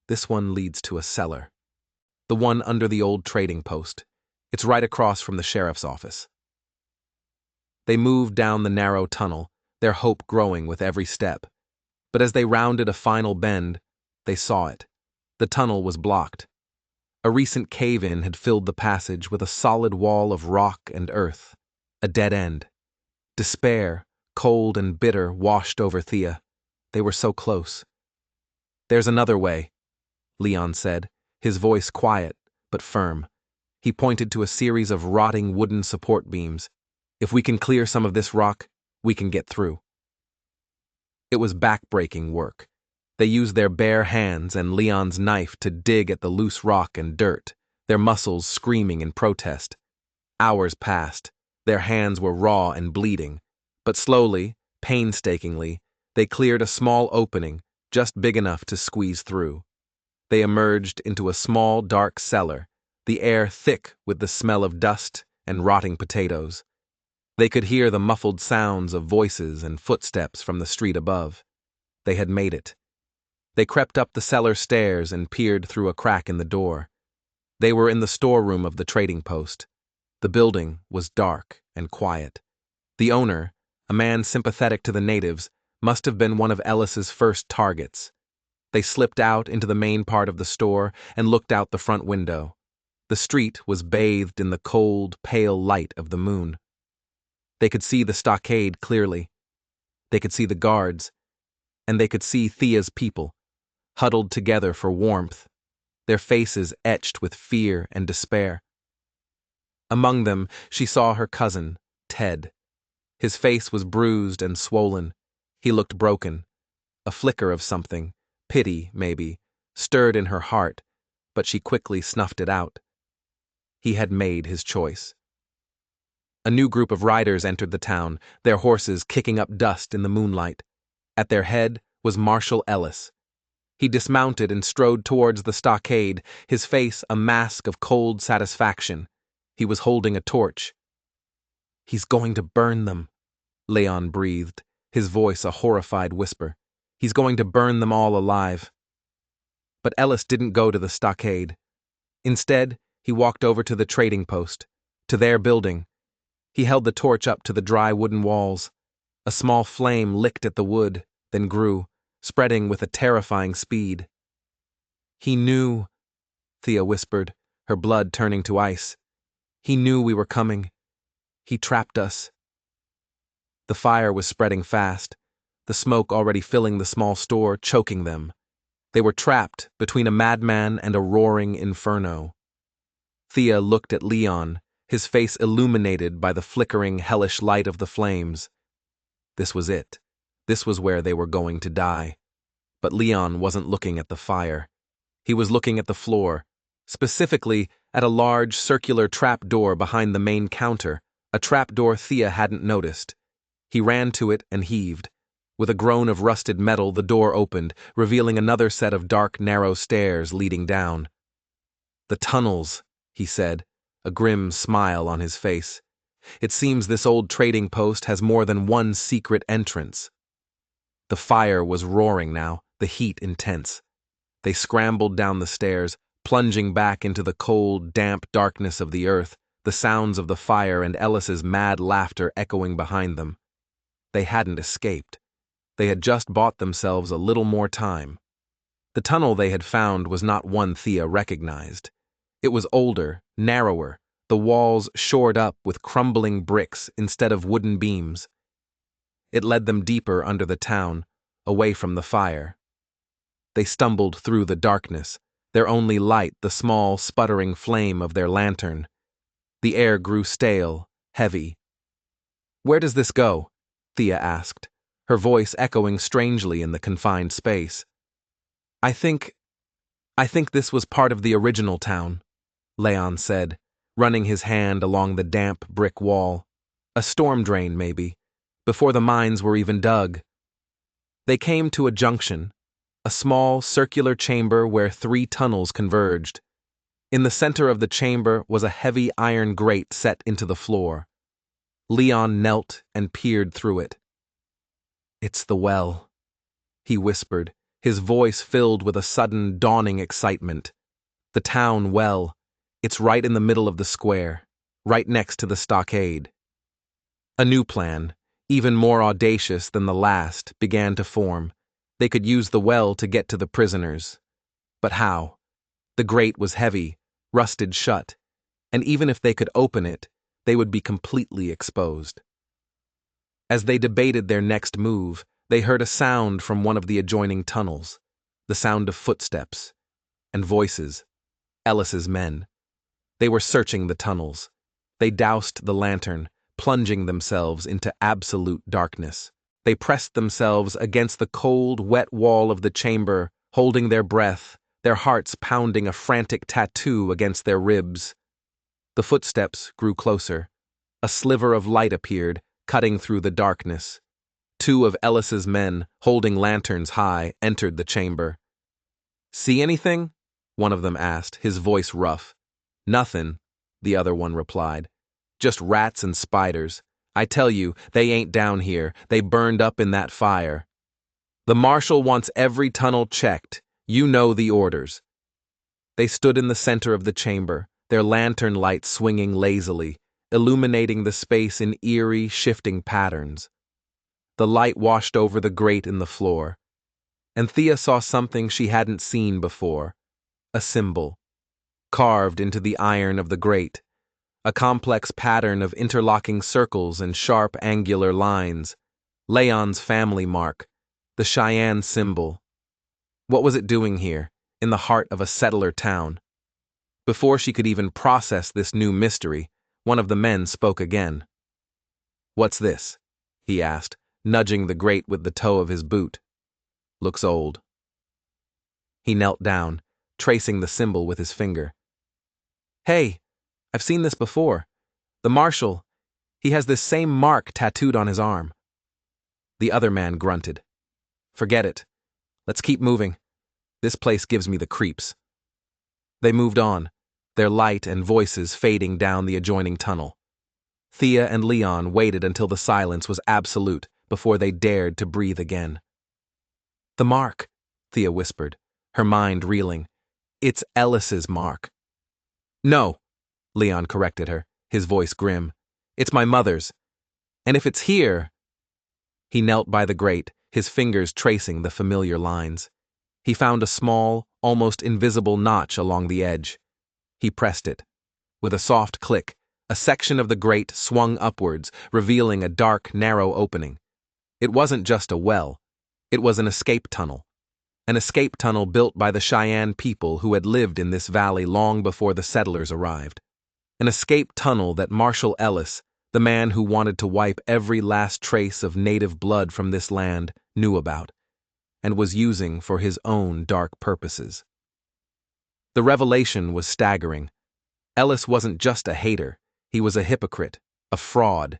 "This one leads to a cellar. The one under the old trading post. It's right across from the sheriff's office." They moved down the narrow tunnel, their hope growing with every step. But as they rounded a final bend, they saw it. The tunnel was blocked. A recent cave-in had filled the passage with a solid wall of rock and earth. A dead end. Despair, cold and bitter, washed over Thea. They were so close. "There's another way," Leon said, his voice quiet but firm. He pointed to a series of rotting wooden support beams. "If we can clear some of this rock, we can get through." It was back-breaking work. They used their bare hands and Leon's knife to dig at the loose rock and dirt, their muscles screaming in protest. Hours passed. Their hands were raw and bleeding, but slowly, painstakingly, they cleared a small opening, just big enough to squeeze through. They emerged into a small, dark cellar, the air thick with the smell of dust and rotting potatoes. They could hear the muffled sounds of voices and footsteps from the street above. They had made it. They crept up the cellar stairs and peered through a crack in the door. They were in the storeroom of the trading post. The building was dark and quiet. The owner, a man sympathetic to the natives, must have been one of Ellis's first targets. They slipped out into the main part of the store and looked out the front window. The street was bathed in the cold, pale light of the moon. They could see the stockade clearly. They could see the guards, and they could see Thea's people, huddled together for warmth, their faces etched with fear and despair. Among them, she saw her cousin, Ted. His face was bruised and swollen. He looked broken. A flicker of something, pity, maybe, stirred in her heart, but she quickly snuffed it out. He had made his choice. A new group of riders entered the town, their horses kicking up dust in the moonlight. At their head was Marshal Ellis. He dismounted and strode towards the stockade, his face a mask of cold satisfaction. He was holding a torch. "He's going to burn them," Leon breathed, his voice a horrified whisper. "He's going to burn them all alive." But Ellis didn't go to the stockade. Instead, he walked over to the trading post, to their building. He held the torch up to the dry wooden walls. A small flame licked at the wood, then grew, spreading with a terrifying speed. "He knew," Thea whispered, her blood turning to ice. "He knew we were coming. He trapped us." The fire was spreading fast, the smoke already filling the small store, choking them. They were trapped between a madman and a roaring inferno. Thea looked at Leon, his face illuminated by the flickering, hellish light of the flames. This was it. This was where they were going to die. But Leon wasn't looking at the fire. He was looking at the floor, specifically at a large circular trapdoor behind the main counter, a trapdoor Thea hadn't noticed. He ran to it and heaved. With a groan of rusted metal, the door opened, revealing another set of dark, narrow stairs leading down. "The tunnels," he said, a grim smile on his face. "It seems this old trading post has more than one secret entrance." The fire was roaring now, the heat intense. They scrambled down the stairs, plunging back into the cold, damp darkness of the earth, the sounds of the fire and Ellis's mad laughter echoing behind them. They hadn't escaped. They had just bought themselves a little more time. The tunnel they had found was not one Thea recognized. It was older, narrower, the walls shored up with crumbling bricks instead of wooden beams. It led them deeper under the town, away from the fire. They stumbled through the darkness, their only light the small, sputtering flame of their lantern. The air grew stale, heavy. "Where does this go?" Thea asked, her voice echoing strangely in the confined space. I think this was part of the original town," Leon said, running his hand along the damp brick wall. "A storm drain, maybe, before the mines were even dug." They came to a junction, a small circular chamber where 3 tunnels converged. In the center of the chamber was a heavy iron grate set into the floor. Leon knelt and peered through it. "It's the well," he whispered, his voice filled with a sudden, dawning excitement. "The town well. It's right in the middle of the square, right next to the stockade." A new plan, even more audacious than the last, began to form. They could use the well to get to the prisoners. But how? The grate was heavy, rusted shut, and even if they could open it, they would be completely exposed. As they debated their next move, they heard a sound from one of the adjoining tunnels, the sound of footsteps and voices. Ellis's men. They were searching the tunnels. They doused the lantern, plunging themselves into absolute darkness. They pressed themselves against the cold, wet wall of the chamber, holding their breath, their hearts pounding a frantic tattoo against their ribs. The footsteps grew closer. A sliver of light appeared, cutting through the darkness. 2 of Ellis's men, holding lanterns high, entered the chamber. "See anything?" one of them asked, his voice rough. "Nothin'," the other one replied. "Just rats and spiders. I tell you, they ain't down here. They burned up in that fire. The marshal wants every tunnel checked. You know the orders." They stood in the center of the chamber, their lantern light swinging lazily, illuminating the space in eerie, shifting patterns. The light washed over the grate in the floor, and Thea saw something she hadn't seen before, a symbol, carved into the iron of the grate, a complex pattern of interlocking circles and sharp angular lines, Leon's family mark, the Cheyenne symbol. What was it doing here, in the heart of a settler town? Before she could even process this new mystery, one of the men spoke again. "What's this?" he asked, nudging the grate with the toe of his boot. "Looks old." He knelt down, tracing the symbol with his finger. "Hey, I've seen this before. The marshal, he has this same mark tattooed on his arm." The other man grunted. "Forget it. Let's keep moving. This place gives me the creeps." They moved on, their light and voices fading down the adjoining tunnel. Thea and Leon waited until the silence was absolute before they dared to breathe again. "The mark," Thea whispered, her mind reeling. "It's Ellis's mark." "No," Leon corrected her, his voice grim. "It's my mother's. And if it's here—" He knelt by the grate, his fingers tracing the familiar lines. He found a small, almost invisible notch along the edge. He pressed it. With a soft click, a section of the grate swung upwards, revealing a dark, narrow opening. It wasn't just a well. It was an escape tunnel. An escape tunnel built by the Cheyenne people who had lived in this valley long before the settlers arrived. An escape tunnel that Marshal Ellis, the man who wanted to wipe every last trace of native blood from this land, knew about, and was using for his own dark purposes. The revelation was staggering. Ellis wasn't just a hater, he was a hypocrite, a fraud,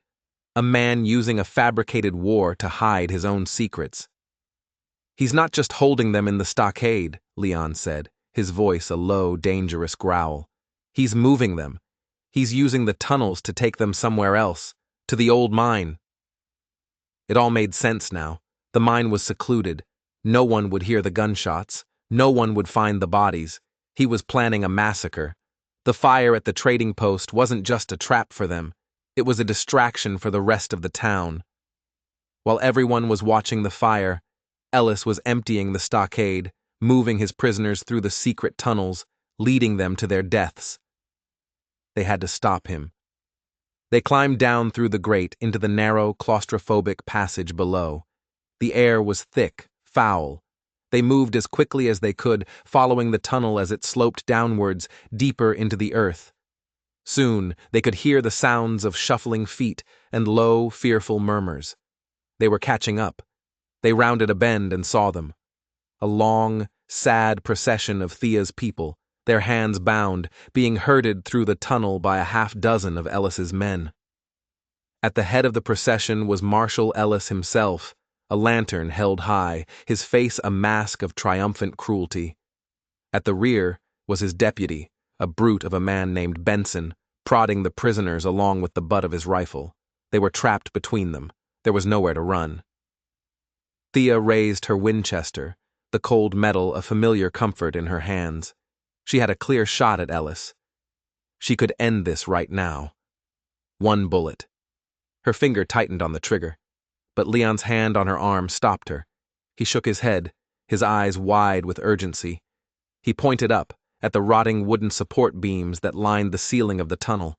a man using a fabricated war to hide his own secrets. "He's not just holding them in the stockade," Leon said, his voice a low, dangerous growl. "He's moving them. He's using the tunnels to take them somewhere else, to the old mine." It all made sense now. The mine was secluded. No one would hear the gunshots. No one would find the bodies. He was planning a massacre. The fire at the trading post wasn't just a trap for them. It was a distraction for the rest of the town. While everyone was watching the fire, Ellis was emptying the stockade, moving his prisoners through the secret tunnels, leading them to their deaths. They had to stop him. They climbed down through the grate into the narrow, claustrophobic passage below. The air was thick, foul. They moved as quickly as they could, following the tunnel as it sloped downwards, deeper into the earth. Soon, they could hear the sounds of shuffling feet and low, fearful murmurs. They were catching up. They rounded a bend and saw them. A long, sad procession of Thea's people, their hands bound, being herded through the tunnel by a half-dozen of Ellis's men. At the head of the procession was Marshal Ellis himself, a lantern held high, his face a mask of triumphant cruelty. At the rear was his deputy, a brute of a man named Benson, prodding the prisoners along with the butt of his rifle. They were trapped between them. There was nowhere to run. Thea raised her Winchester, the cold metal a familiar comfort in her hands. She had a clear shot at Ellis. She could end this right now. One bullet. Her finger tightened on the trigger, but Leon's hand on her arm stopped her. He shook his head, his eyes wide with urgency. He pointed up, at the rotting wooden support beams that lined the ceiling of the tunnel.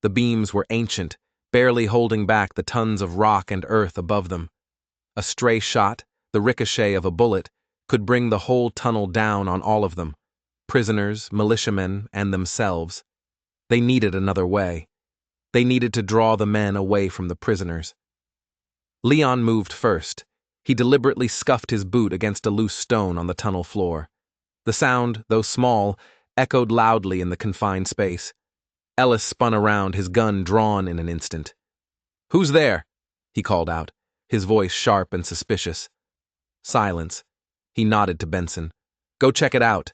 The beams were ancient, barely holding back the tons of rock and earth above them. A stray shot, the ricochet of a bullet, could bring the whole tunnel down on all of them, prisoners, militiamen, and themselves. They needed another way. They needed to draw the men away from the prisoners. Leon moved first. He deliberately scuffed his boot against a loose stone on the tunnel floor. The sound, though small, echoed loudly in the confined space. Ellis spun around, his gun drawn in an instant. "Who's there?" he called out, his voice sharp and suspicious. Silence. He nodded to Benson. "Go check it out."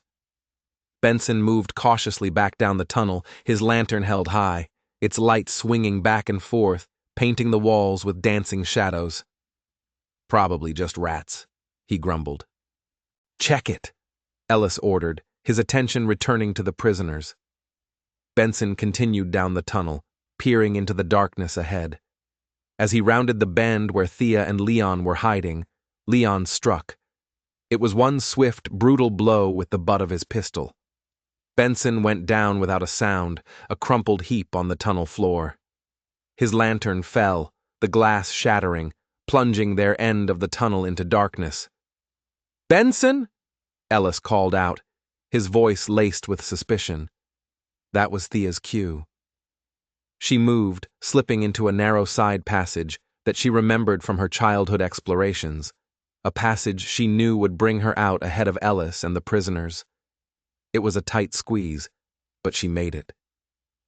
Benson moved cautiously back down the tunnel, his lantern held high, its light swinging back and forth, painting the walls with dancing shadows. "Probably just rats," he grumbled. "Check it," Ellis ordered, his attention returning to the prisoners. Benson continued down the tunnel, peering into the darkness ahead. As he rounded the bend where Thea and Leon were hiding, Leon struck. It was one swift, brutal blow with the butt of his pistol. Benson went down without a sound, a crumpled heap on the tunnel floor. His lantern fell, the glass shattering, plunging their end of the tunnel into darkness. "Benson?" Ellis called out, his voice laced with suspicion. That was Thea's cue. She moved, slipping into a narrow side passage that she remembered from her childhood explorations, a passage she knew would bring her out ahead of Ellis and the prisoners. It was a tight squeeze, but she made it.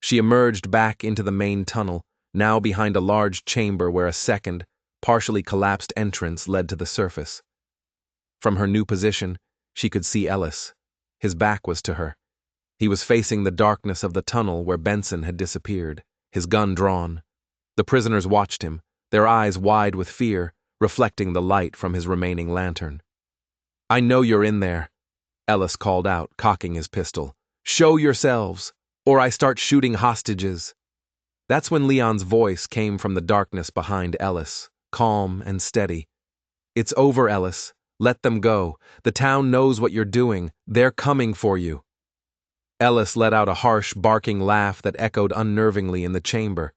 She emerged back into the main tunnel, now behind a large chamber where a second, partially collapsed entrance led to the surface. From her new position, she could see Ellis. His back was to her. He was facing the darkness of the tunnel where Benson had disappeared, his gun drawn. The prisoners watched him, their eyes wide with fear, reflecting the light from his remaining lantern. "I know you're in there," Ellis called out, cocking his pistol. "Show yourselves, or I start shooting hostages." That's when Leon's voice came from the darkness behind Ellis, calm and steady. "It's over, Ellis. Let them go. The town knows what you're doing. They're coming for you." Ellis let out a harsh, barking laugh that echoed unnervingly in the chamber.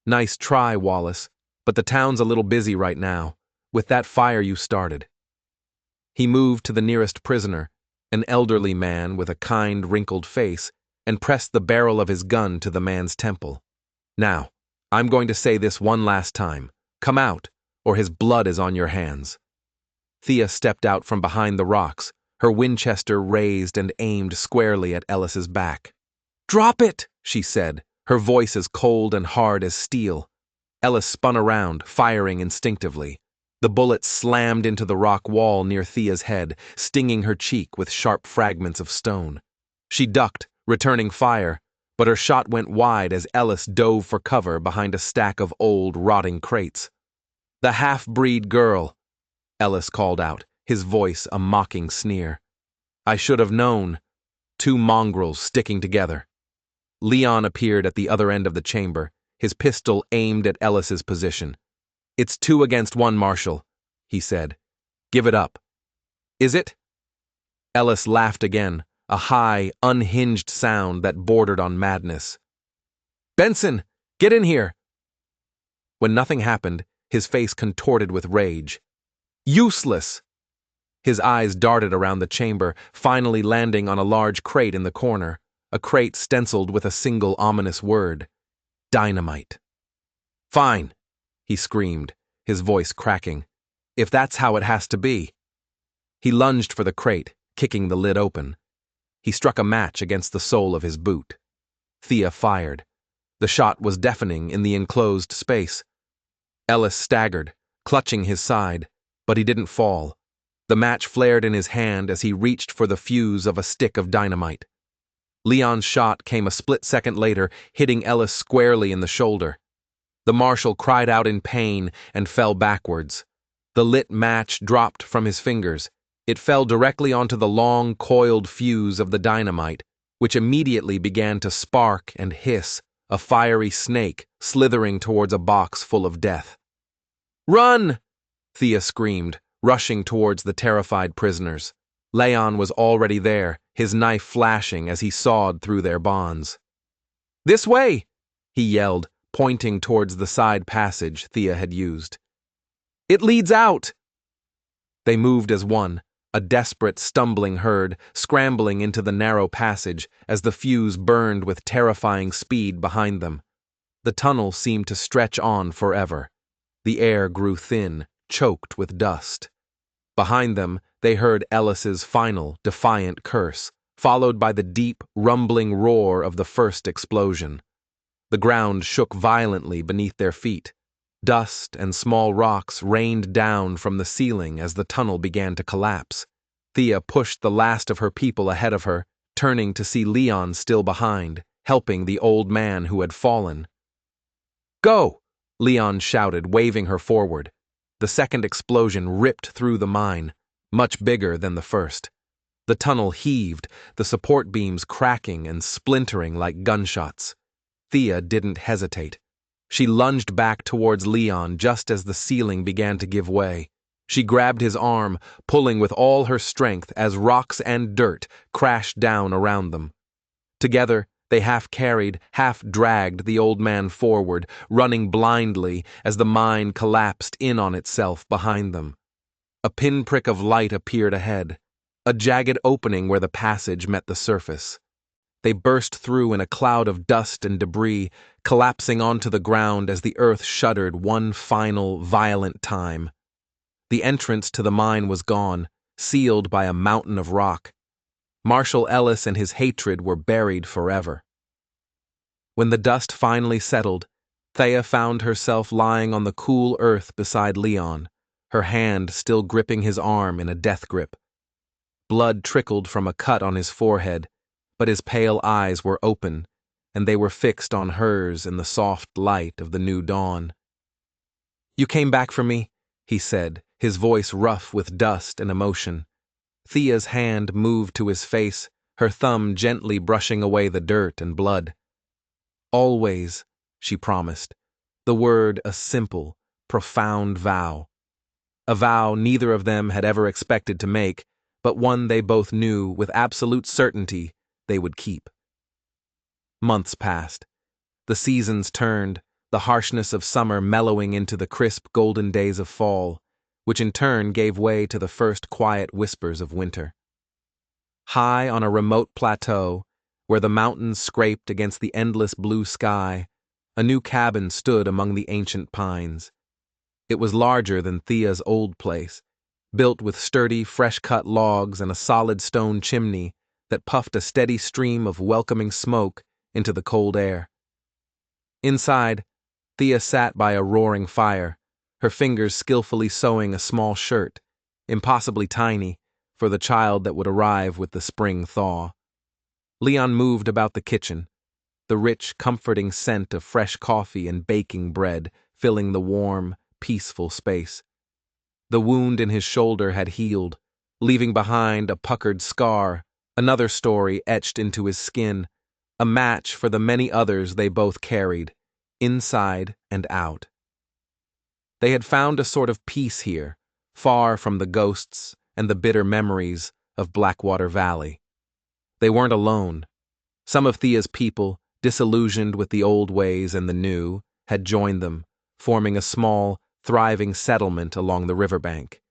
"Nice try, Wallace, but the town's a little busy right now, with that fire you started." He moved to the nearest prisoner, an elderly man with a kind, wrinkled face, and pressed the barrel of his gun to the man's temple. "Now, I'm going to say this one last time. Come out, or his blood is on your hands." Thea stepped out from behind the rocks, her Winchester raised and aimed squarely at Ellis's back. "Drop it," she said, her voice as cold and hard as steel. Ellis spun around, firing instinctively. The bullet slammed into the rock wall near Thea's head, stinging her cheek with sharp fragments of stone. She ducked, returning fire, but her shot went wide as Ellis dove for cover behind a stack of old, rotting crates. "The half-breed girl," Ellis called out, his voice a mocking sneer. "I should have known. Two mongrels sticking together." Leon appeared at the other end of the chamber, his pistol aimed at Ellis's position. "It's 2 against 1, Marshal," he said. "Give it up." "Is it?" Ellis laughed again, a high, unhinged sound that bordered on madness. "Benson, get in here!" When nothing happened, his face contorted with rage. "Useless!" His eyes darted around the chamber, finally landing on a large crate in the corner, a crate stenciled with a single ominous word: dynamite. "Fine," he screamed, his voice cracking. "If that's how it has to be." He lunged for the crate, kicking the lid open. He struck a match against the sole of his boot. Thea fired. The shot was deafening in the enclosed space. Ellis staggered, clutching his side, but he didn't fall. The match flared in his hand as he reached for the fuse of a stick of dynamite. Leon's shot came a split second later, hitting Ellis squarely in the shoulder. The marshal cried out in pain and fell backwards. The lit match dropped from his fingers. It fell directly onto the long, coiled fuse of the dynamite, which immediately began to spark and hiss, a fiery snake slithering towards a box full of death. "Run!" Thea screamed, rushing towards the terrified prisoners. Leon was already there, his knife flashing as he sawed through their bonds. "This way!" he yelled, pointing towards the side passage Thea had used. "It leads out!" They moved as one, a desperate, stumbling herd, scrambling into the narrow passage as the fuse burned with terrifying speed behind them. The tunnel seemed to stretch on forever. The air grew thin, choked with dust. Behind them, they heard Ellis's final, defiant curse, followed by the deep, rumbling roar of the first explosion. The ground shook violently beneath their feet. Dust and small rocks rained down from the ceiling as the tunnel began to collapse. Thea pushed the last of her people ahead of her, turning to see Leon still behind, helping the old man who had fallen. "Go!" Leon shouted, waving her forward. The second explosion ripped through the mine, much bigger than the first. The tunnel heaved, the support beams cracking and splintering like gunshots. Thea didn't hesitate. She lunged back towards Leon just as the ceiling began to give way. She grabbed his arm, pulling with all her strength as rocks and dirt crashed down around them. Together, they half carried, half dragged the old man forward, running blindly as the mine collapsed in on itself behind them. A pinprick of light appeared ahead, a jagged opening where the passage met the surface. They burst through in a cloud of dust and debris, collapsing onto the ground as the earth shuddered one final, violent time. The entrance to the mine was gone, sealed by a mountain of rock. Marshal Ellis and his hatred were buried forever. When the dust finally settled, Thea found herself lying on the cool earth beside Leon, her hand still gripping his arm in a death grip. Blood trickled from a cut on his forehead, but his pale eyes were open, and they were fixed on hers in the soft light of the new dawn. "You came back for me," he said, his voice rough with dust and emotion. Thea's hand moved to his face, her thumb gently brushing away the dirt and blood. "Always," she promised, the word a simple, profound vow. A vow neither of them had ever expected to make, but one they both knew with absolute certainty they would keep. Months passed. The seasons turned, the harshness of summer mellowing into the crisp golden days of fall, which in turn gave way to the first quiet whispers of winter. High on a remote plateau, where the mountains scraped against the endless blue sky, a new cabin stood among the ancient pines. It was larger than Thea's old place, built with sturdy, fresh-cut logs and a solid stone chimney that puffed a steady stream of welcoming smoke into the cold air. Inside, Thea sat by a roaring fire, her fingers skillfully sewing a small shirt, impossibly tiny, for the child that would arrive with the spring thaw. Leon moved about the kitchen, the rich, comforting scent of fresh coffee and baking bread filling the warm, peaceful space. The wound in his shoulder had healed, leaving behind a puckered scar, another story etched into his skin, a match for the many others they both carried, inside and out. They had found a sort of peace here, far from the ghosts and the bitter memories of Blackwater Valley. They weren't alone. Some of Thea's people, disillusioned with the old ways and the new, had joined them, forming a small, thriving settlement along the riverbank.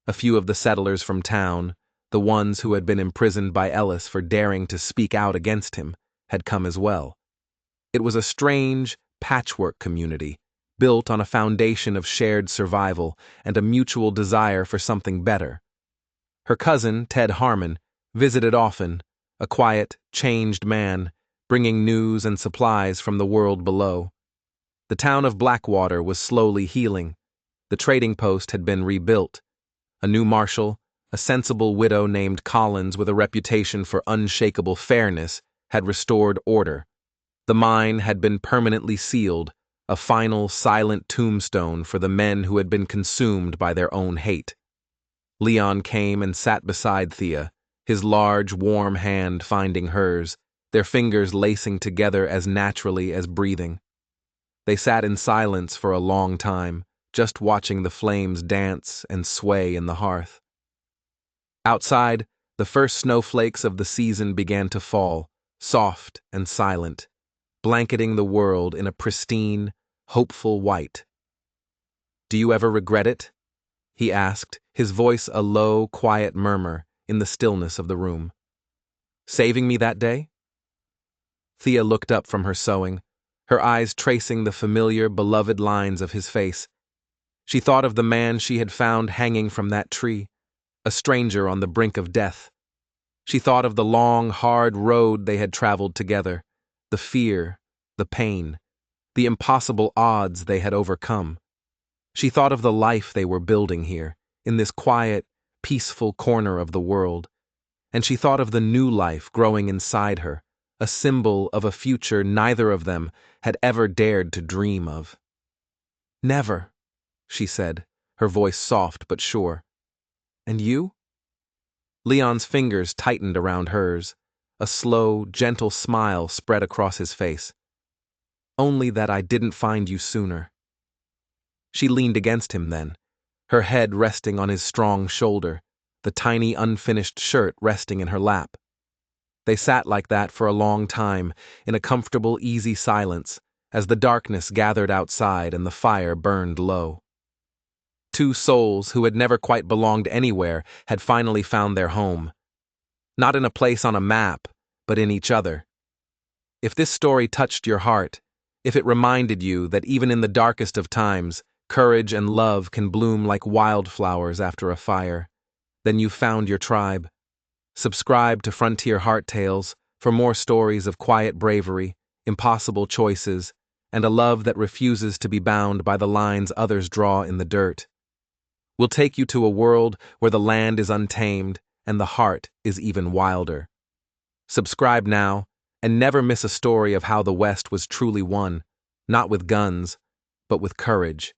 A few of the settlers from town, the ones who had been imprisoned by Ellis for daring to speak out against him, had come as well. It was a strange, patchwork community, built on a foundation of shared survival and a mutual desire for something better. Her cousin, Ted Harmon, visited often, a quiet, changed man, bringing news and supplies from the world below. The town of Blackwater was slowly healing. The trading post had been rebuilt. A new marshal, a sensible widow named Collins with a reputation for unshakable fairness, had restored order. The mine had been permanently sealed, a final silent tombstone for the men who had been consumed by their own hate. Leon came and sat beside Thea, his large, warm hand finding hers, their fingers lacing together as naturally as breathing. They sat in silence for a long time, just watching the flames dance and sway in the hearth. Outside, the first snowflakes of the season began to fall, soft and silent, blanketing the world in a pristine, hopeful white. "Do you ever regret it?" he asked, his voice a low, quiet murmur in the stillness of the room. "Saving me that day?" Thea looked up from her sewing, her eyes tracing the familiar, beloved lines of his face. She thought of the man she had found hanging from that tree, a stranger on the brink of death. She thought of the long, hard road they had traveled together, the fear, the pain, the impossible odds they had overcome. She thought of the life they were building here, in this quiet, peaceful corner of the world, and she thought of the new life growing inside her, a symbol of a future neither of them had ever dared to dream of. "Never," she said, her voice soft but sure. "And you?" Leon's fingers tightened around hers. A slow, gentle smile spread across his face. "Only that I didn't find you sooner." She leaned against him then, her head resting on his strong shoulder, the tiny unfinished shirt resting in her lap. They sat like that for a long time, in a comfortable, easy silence, as the darkness gathered outside and the fire burned low. Two souls who had never quite belonged anywhere had finally found their home. Not in a place on a map, but in each other. If this story touched your heart, if it reminded you that even in the darkest of times, courage and love can bloom like wildflowers after a fire, then you've found your tribe. Subscribe to Frontier Heart Tales for more stories of quiet bravery, impossible choices, and a love that refuses to be bound by the lines others draw in the dirt. We'll take you to a world where the land is untamed and the heart is even wilder. Subscribe now and never miss a story of how the West was truly won, not with guns, but with courage.